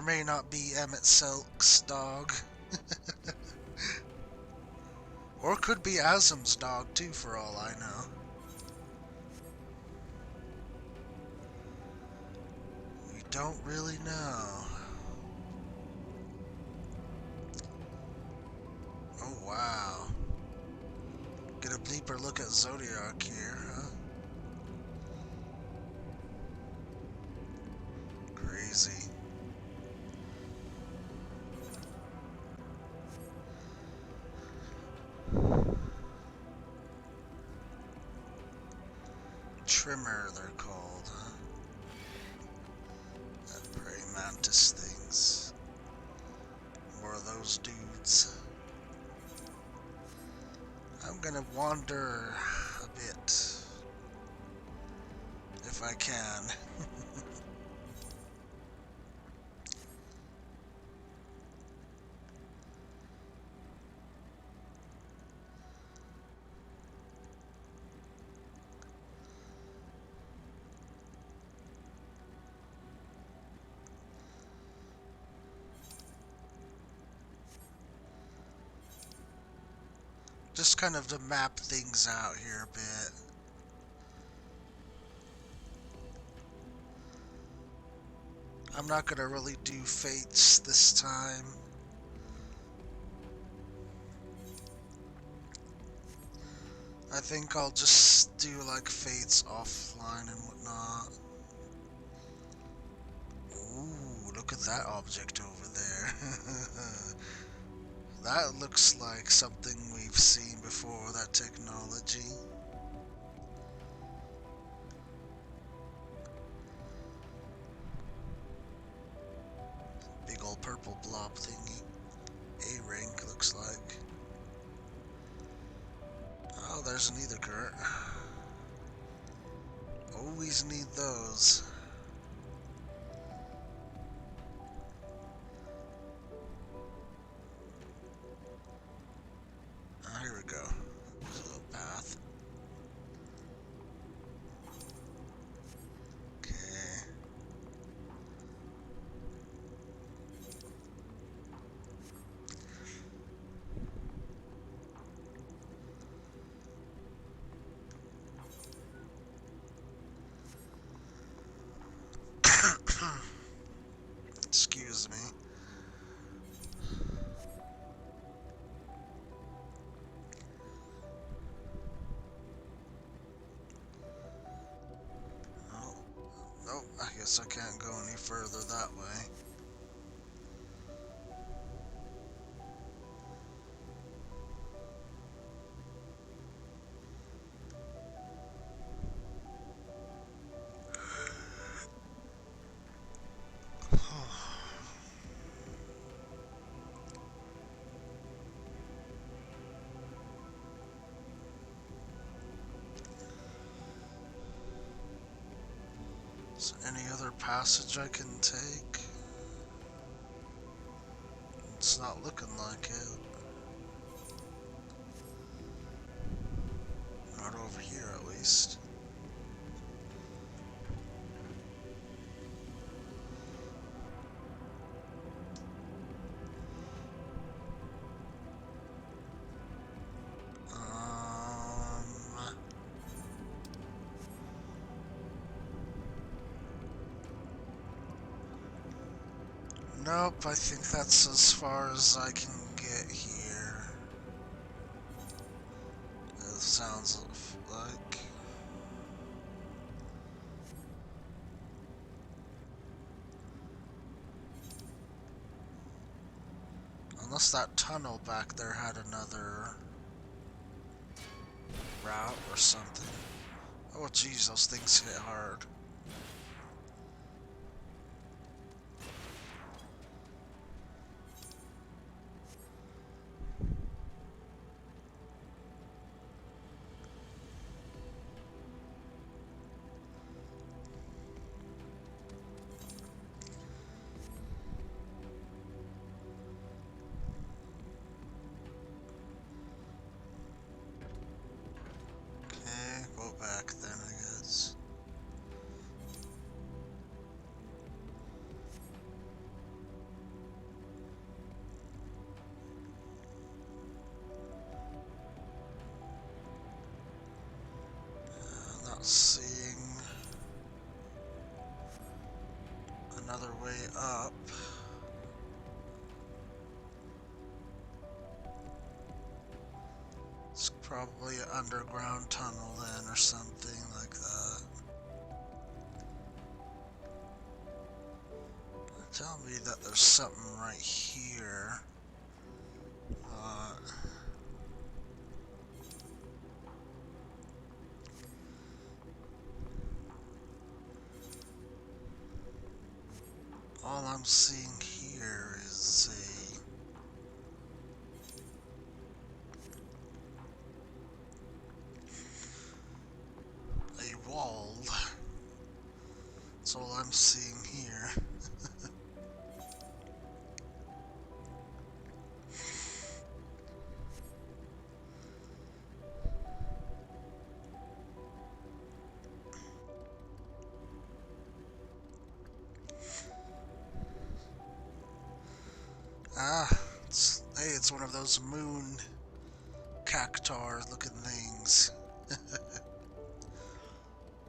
may not be Emmett Silk's dog. Or could be Azim's dog too, for all I know. We don't really know. Oh wow. Get a bleeper look at Zodiac here, huh? Crazy. Trimmer, they're called, huh? That praying mantis things. More of those dudes. I'm gonna wander a bit. If I can. Just kind of to map things out here a bit. I'm not gonna really do fates this time. I think I'll just do like fates offline and whatnot. Ooh, look at that object over there. That looks like something we've seen before, that technology. Big old purple blob thingy. A-rank looks like. Oh, there's an ether current. Always need those. Ah, here we go. There's a little path. Okay. Excuse me. Oh, nope, I guess I can't go any further that way. Is there any other passage I can take? It's not looking like it. Not over here, at least. Nope, I think that's as far as I can get here. Unless that tunnel back there had another route or something. Oh geez, those things hit hard. Okay, go back then, I guess. Not seeing another way up. It's probably an underground tunnel then or something like that. Tell me that there's something right here. All I'm seeing here is a wall. That's all I'm seeing here. Hey, it's one of those moon cactar looking things.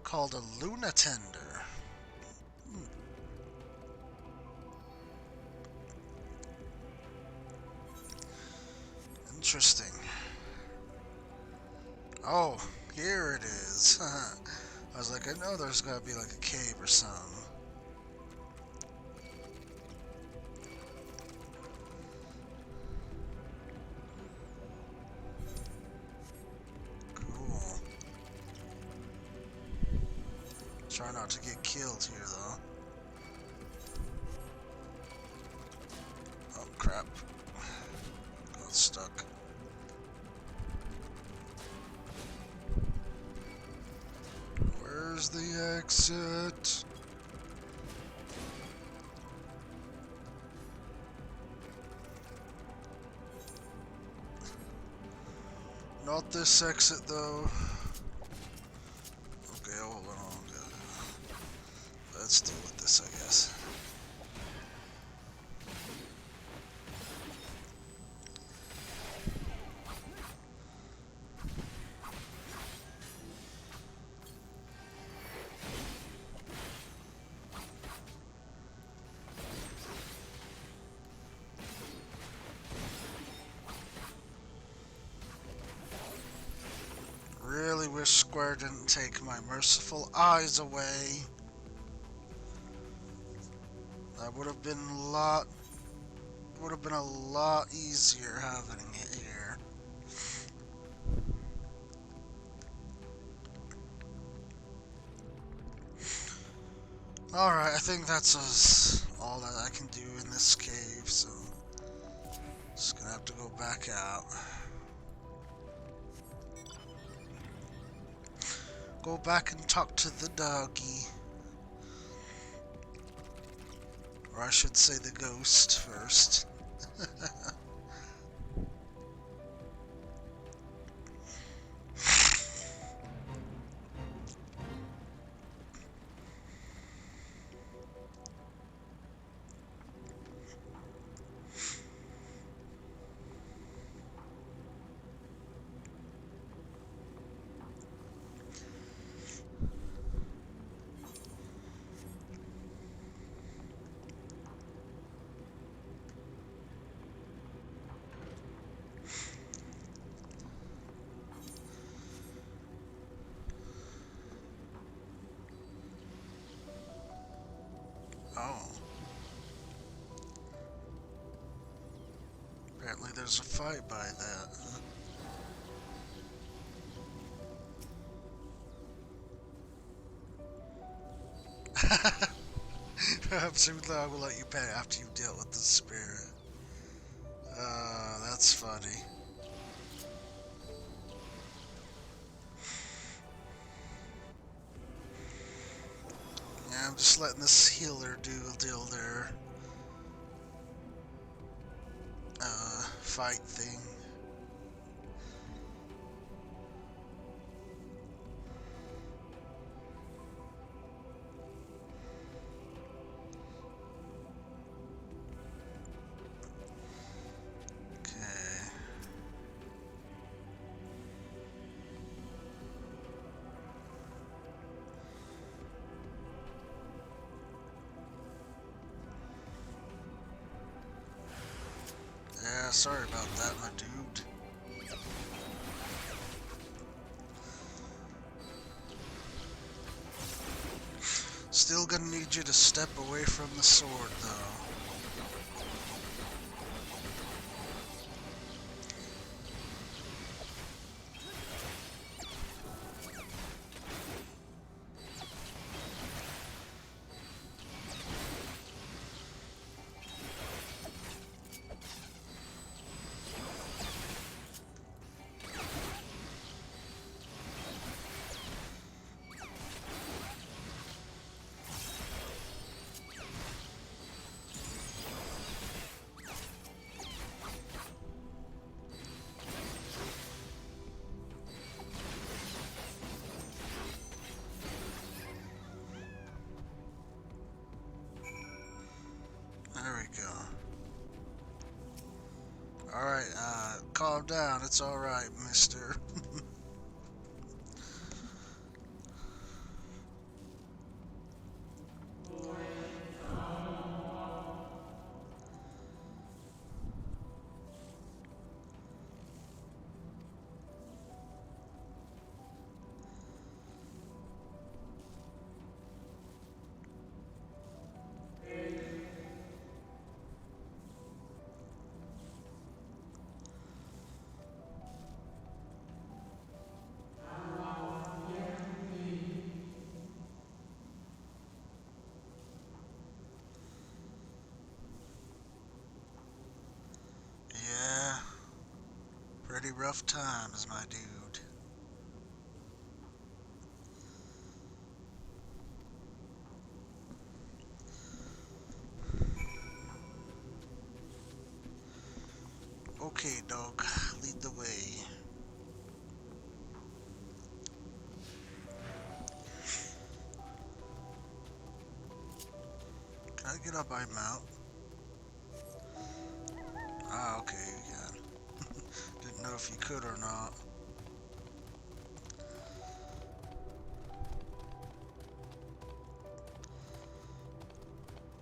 Called a Luna Tender. Interesting. Oh, here it is. I was like, I know there's gotta be like a cave or something. Cool. Try not to get killed here, though. Oh, crap. Got stuck. Where's the exit? Not this exit, though. Okay, hold on. Let's deal with this, I guess. Really wish Square didn't take my merciful eyes away. That would have been a lot easier having it here. Alright, I think that's all that I can do in this cave, so just gonna have to go back out. Go back and talk to the doggy. Or I should say the ghost first. apparently there's a fight by that. Perhaps I will let you pay after you've dealt with the spirit. That's funny. Yeah, I'm just letting this healer deal their fight thing. Okay. Yeah, sorry about that, my dude. Still gonna need you to step away from the sword, though. There we go. Alright, calm down. It's alright, mister. Yeah, pretty rough times, my dude. Okay, dog, lead the way. Can I get up by mount? Ah, okay, you can. Didn't know if you could or not.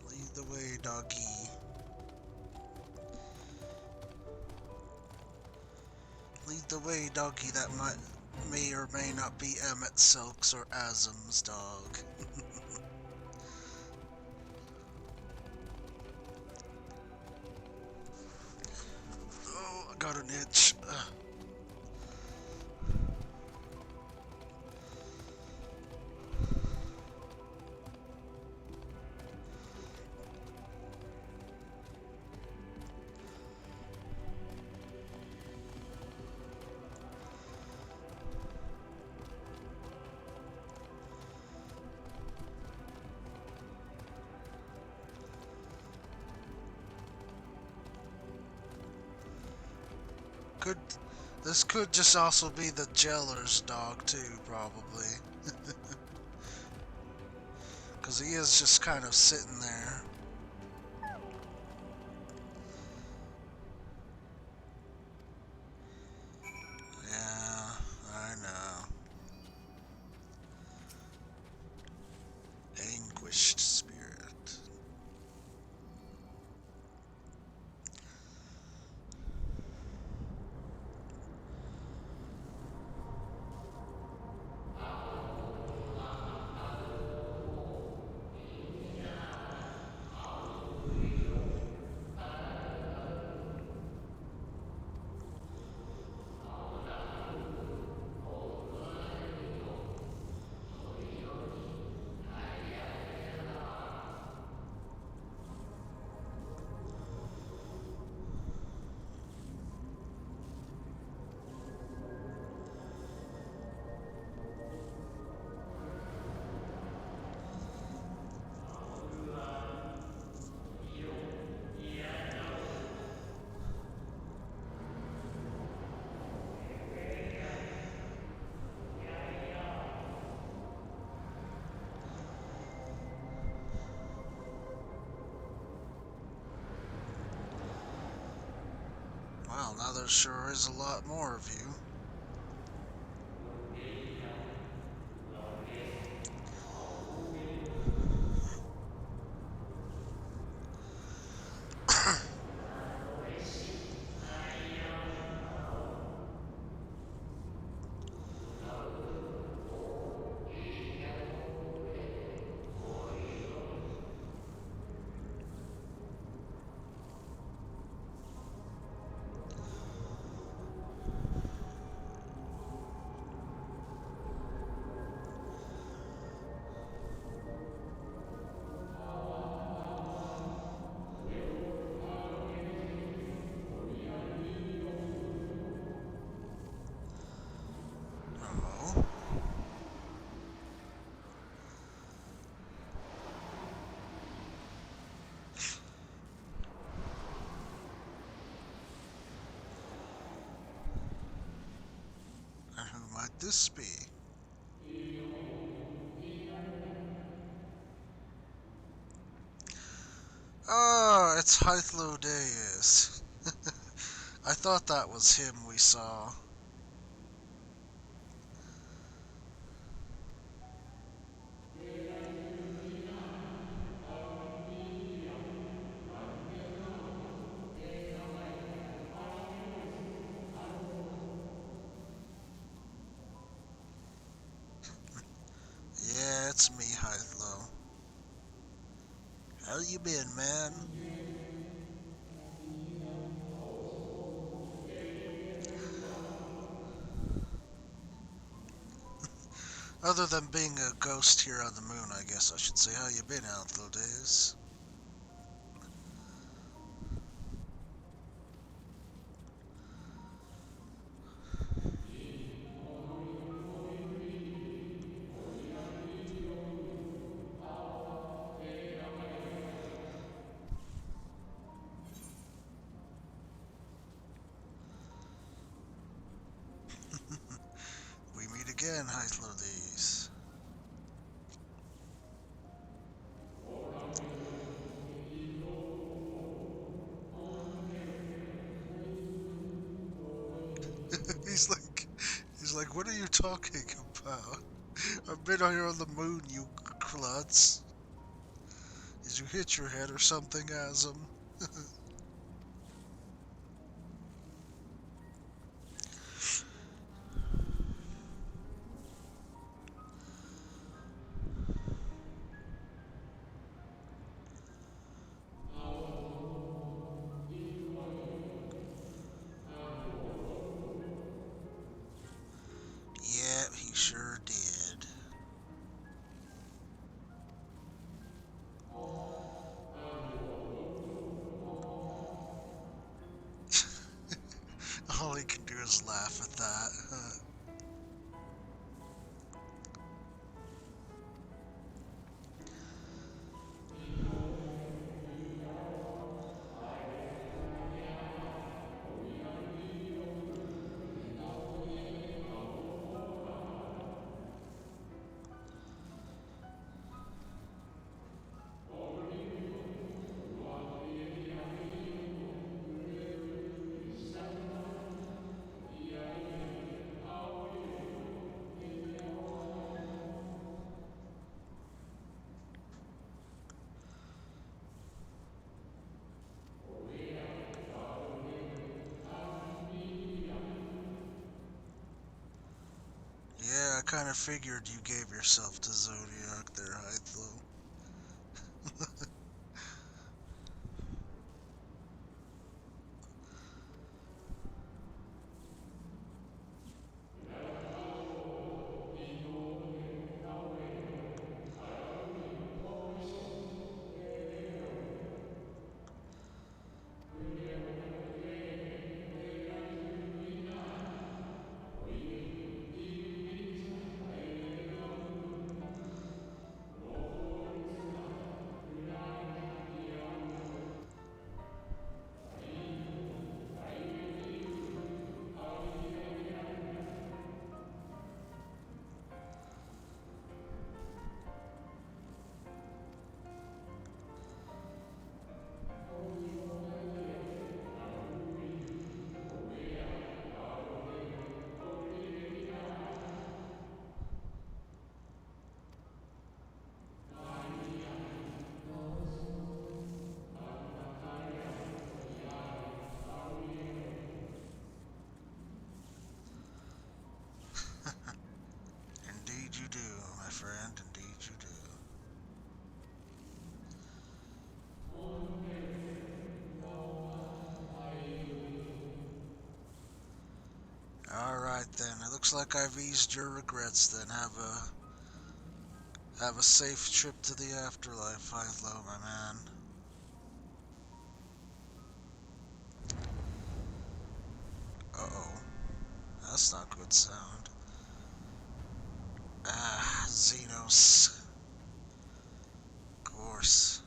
Lead the way, doggy. Lead the way, doggy. That may or may not be Emmett Silks or Azam's dog. Oh, I got an itch. Could this could just also be the jailer's dog too, probably, because he is just kind of sitting there. Yeah, I know. Anguished spirit. sure is a lot more of you. Oh, and who might this be? Oh, it's Hythlo Deus. I thought that was him we saw. Yeah, it's me, Hythlo. How you been, man? Other than being a ghost here on the moon, I guess I should say how you been, Hythlo Deus. We meet again, Hythlo Deus. he's like, he's like, what are you talking about? I've been here on the moon, you klutz. Did you hit your head or something, Asum? Yeah, he sure did. All he can do is laugh at that. Yeah, I kind of figured you gave yourself to Zodiac there, Hythlo. looks like I've eased your regrets then. Have a safe trip to the afterlife, Hythlo, my man. Uh-oh. That's not good sound. Ah, Xenos. Of course.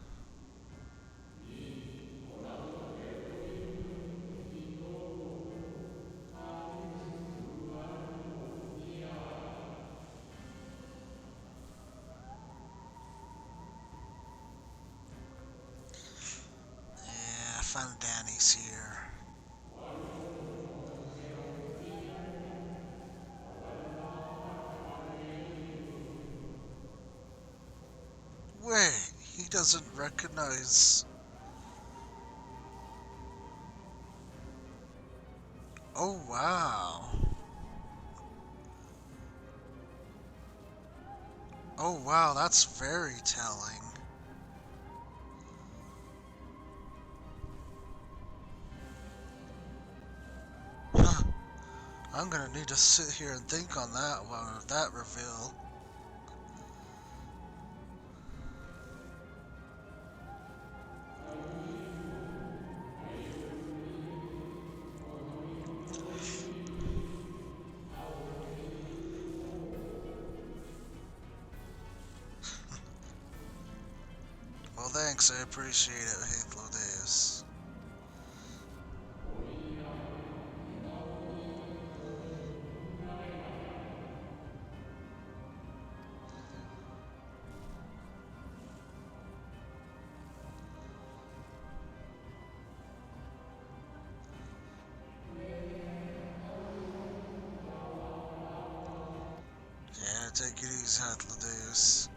Yeah, Fandani's here. Wait, he doesn't recognize... Oh, wow. Oh, wow, that's very telling. Huh. I'm gonna need to sit here and think on that one, that reveal. Well, thanks, I appreciate it, Hateful Days. Yeah, take it easy, Hateful Days.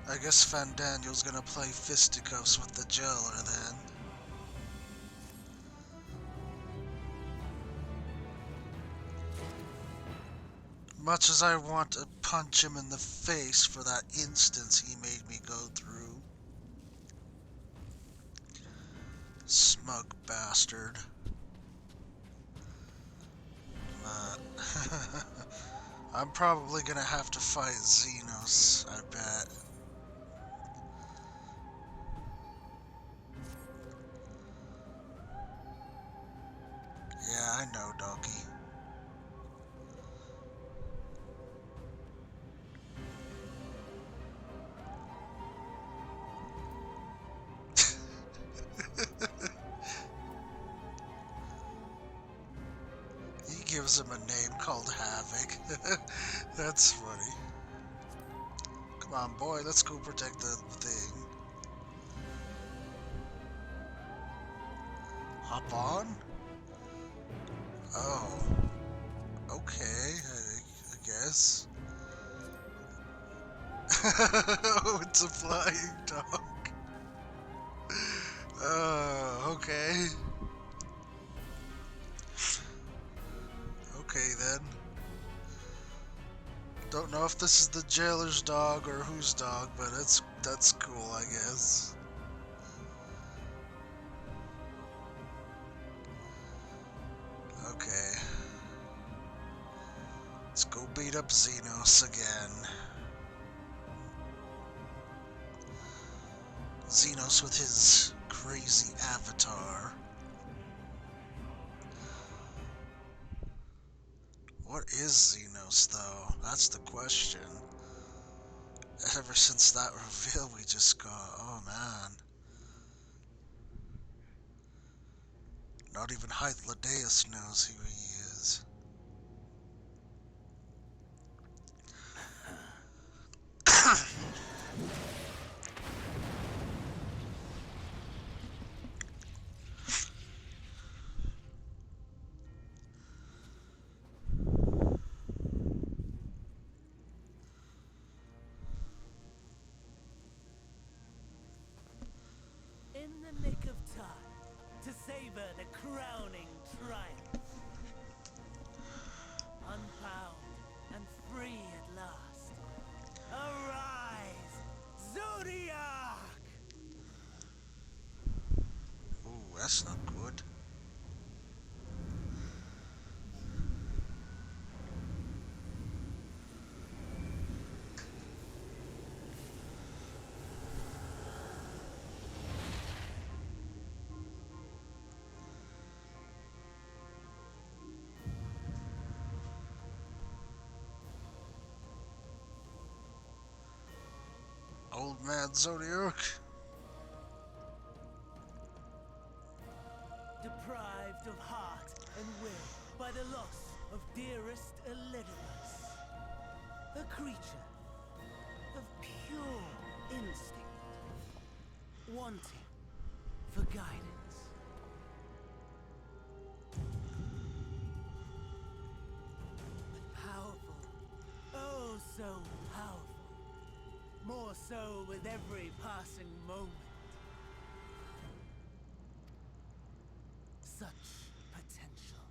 I guess Fandaniel's gonna play fisticuffs with the jailer then. Much as I want to punch him in the face for that instance he made me go through. Smug bastard. But I'm probably gonna have to fight Xenos, I bet. Yeah, I know, doggy. He gives him a name called Havoc. That's funny. Come on, boy, let's go protect the thing. Hop on? Oh. Okay, I guess. Oh, it's a flying dog. Okay. Okay then. Don't know if this is the jailer's dog or whose dog, but that's cool, I guess. Okay. Let's go beat up Xenos again. Xenos with his crazy avatar. What is Xenos, though? That's the question. Ever since that reveal we just got, oh man. Not even Hythlodaeus knows who he is. In the nick of time to savor the crowning triumph. Unbound and free at last. Arise, Zodiac! Ooh. That's not good. Old man Zodiac. Deprived of heart and will by the loss of dearest Elidibus. A creature of pure instinct, wanting for guidance. But powerful, oh so powerful, more so with every passing moment. Such potential,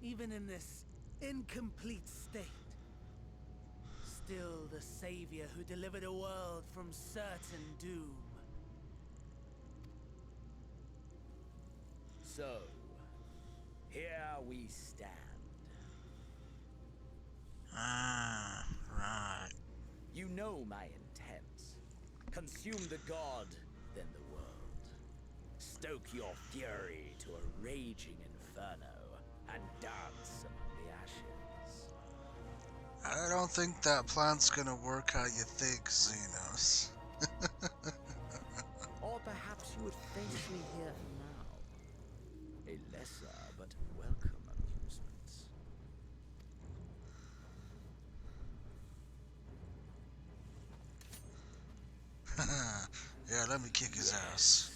even in this incomplete state. Still the savior who delivered a world from certain doom. So, here we stand. Ah, right. You know my intent. Consume the god, then the world. Stoke your fury to a raging inferno, and dance among the ashes. I don't think that plan's gonna work how you think, Xenos. Or perhaps you would face me here now. A lesser but welcome amusement. Yeah, let me kick his ass. Yes.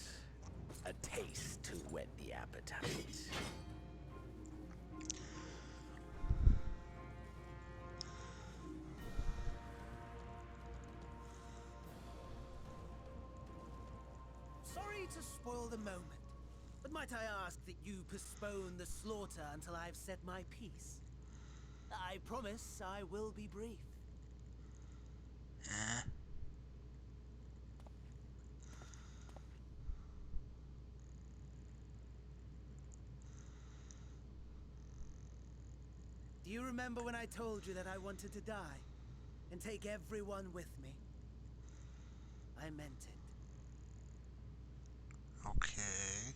A taste to whet the appetite. Sorry to spoil the moment, but might I ask that you postpone the slaughter until I've said my piece? I promise I will be brief. Eh? Do you remember when I told you that I wanted to die and take everyone with me? I meant it. Okay.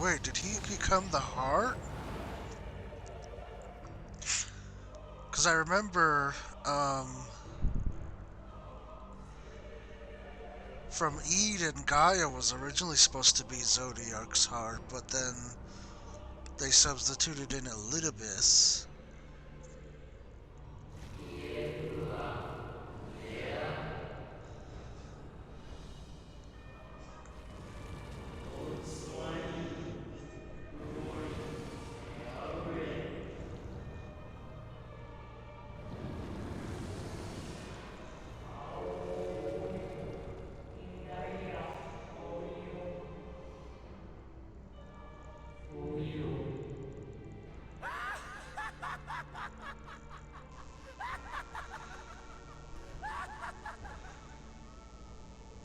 Wait, did he become the heart? Because I remember, from Eden, Gaia was originally supposed to be Zodiac's heart, but then they substituted in Elidibus.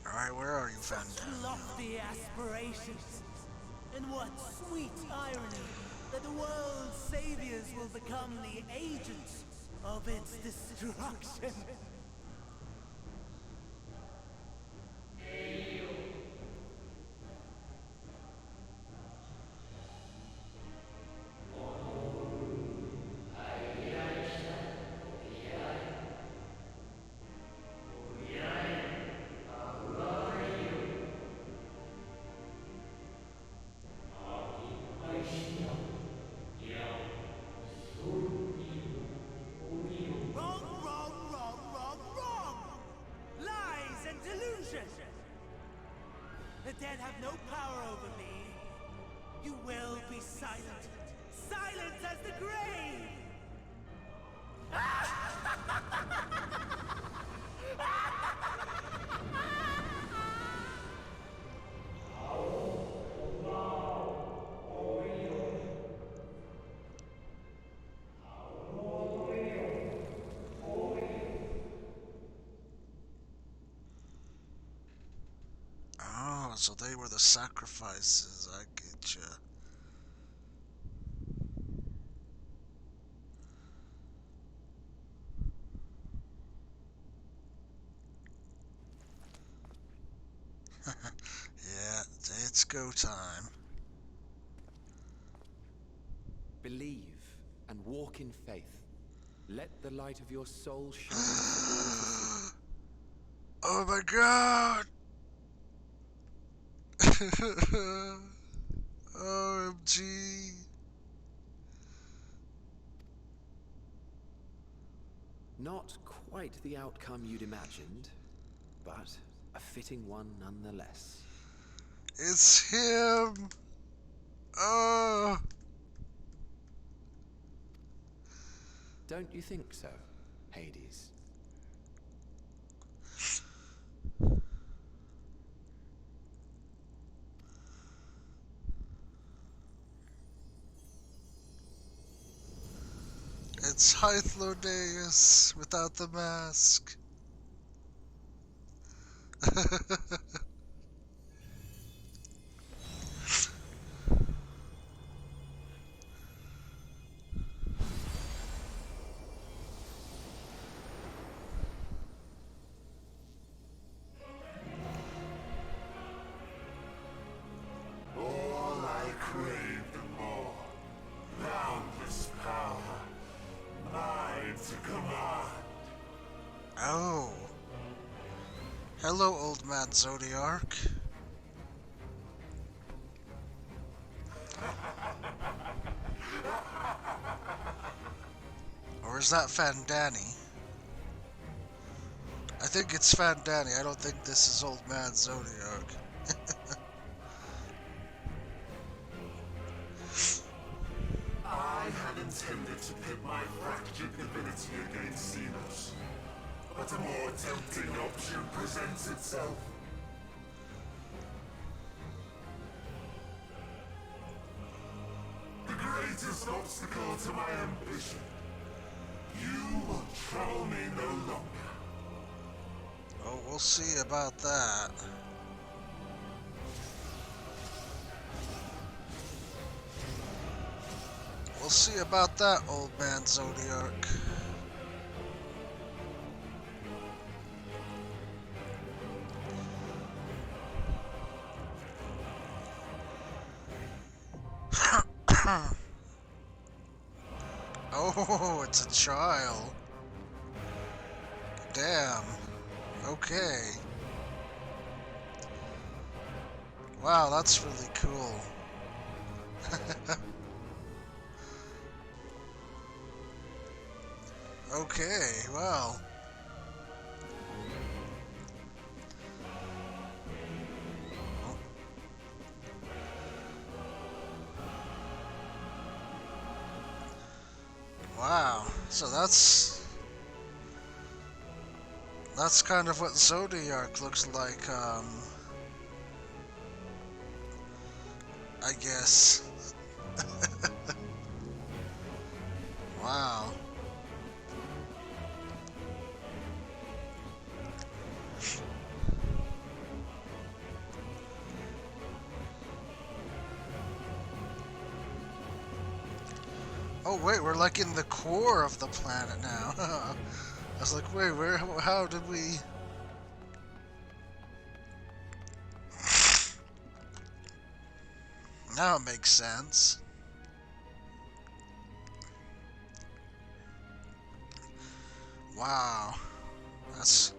Alright, where are you, Van Such Damme? lofty aspirations. And what sweet irony that the world's saviors will become the agents of its destruction. Wrong, wrong, wrong, wrong, wrong! Lies and delusion! The dead have no power over me. You will be silent. Silent as the grave! Oh, so they were the sacrifices. I get you. Yeah, it's go time. Believe and walk in faith. Let the light of your soul shine for all to see. Oh my god! OMG. Not quite the outcome you'd imagined, but a fitting one nonetheless. It's him! Oh! Don't you think so, Hades? It's Hythlodaeus without the mask. All I craved and more. Boundless power. Mine to command. Oh. Hello, old man Zodiark. Or is that Fandani? I think it's Fandani. I don't think this is old man Zodiark. I had intended to pit my fractured divinity against Xenos, but a more tempting option presents itself. The greatest obstacle to my ambition. You will trouble me no longer. Oh, we'll see about that. We'll see about that, old man Zodiark. Oh, it's a child. Damn. Okay. Wow, that's really cool. Okay, well. Wow. So that's kind of what Zodiark looks like, I guess. Wow. Oh wait, we're like in the core of the planet now. I was like, wait, how did we... Now it makes sense. Wow. That's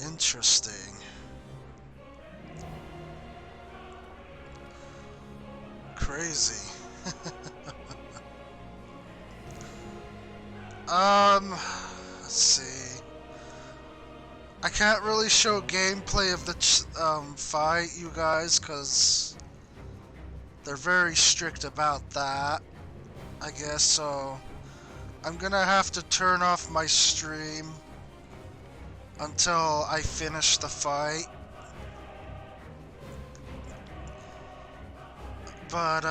interesting. Crazy. Let's see. I can't really show gameplay of the fight, you guys, because they're very strict about that. I guess, so I'm gonna have to turn off my stream until I finish the fight. But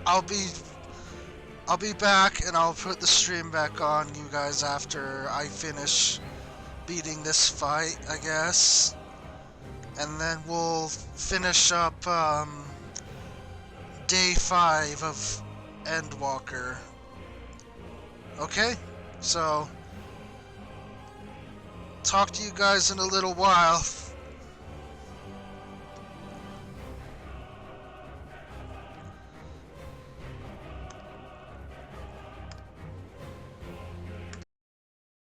I'll be back and I'll put the stream back on, you guys, after I finish beating this fight, I guess. And then we'll finish up day 5 of Endwalker. Okay? So talk to you guys in a little while.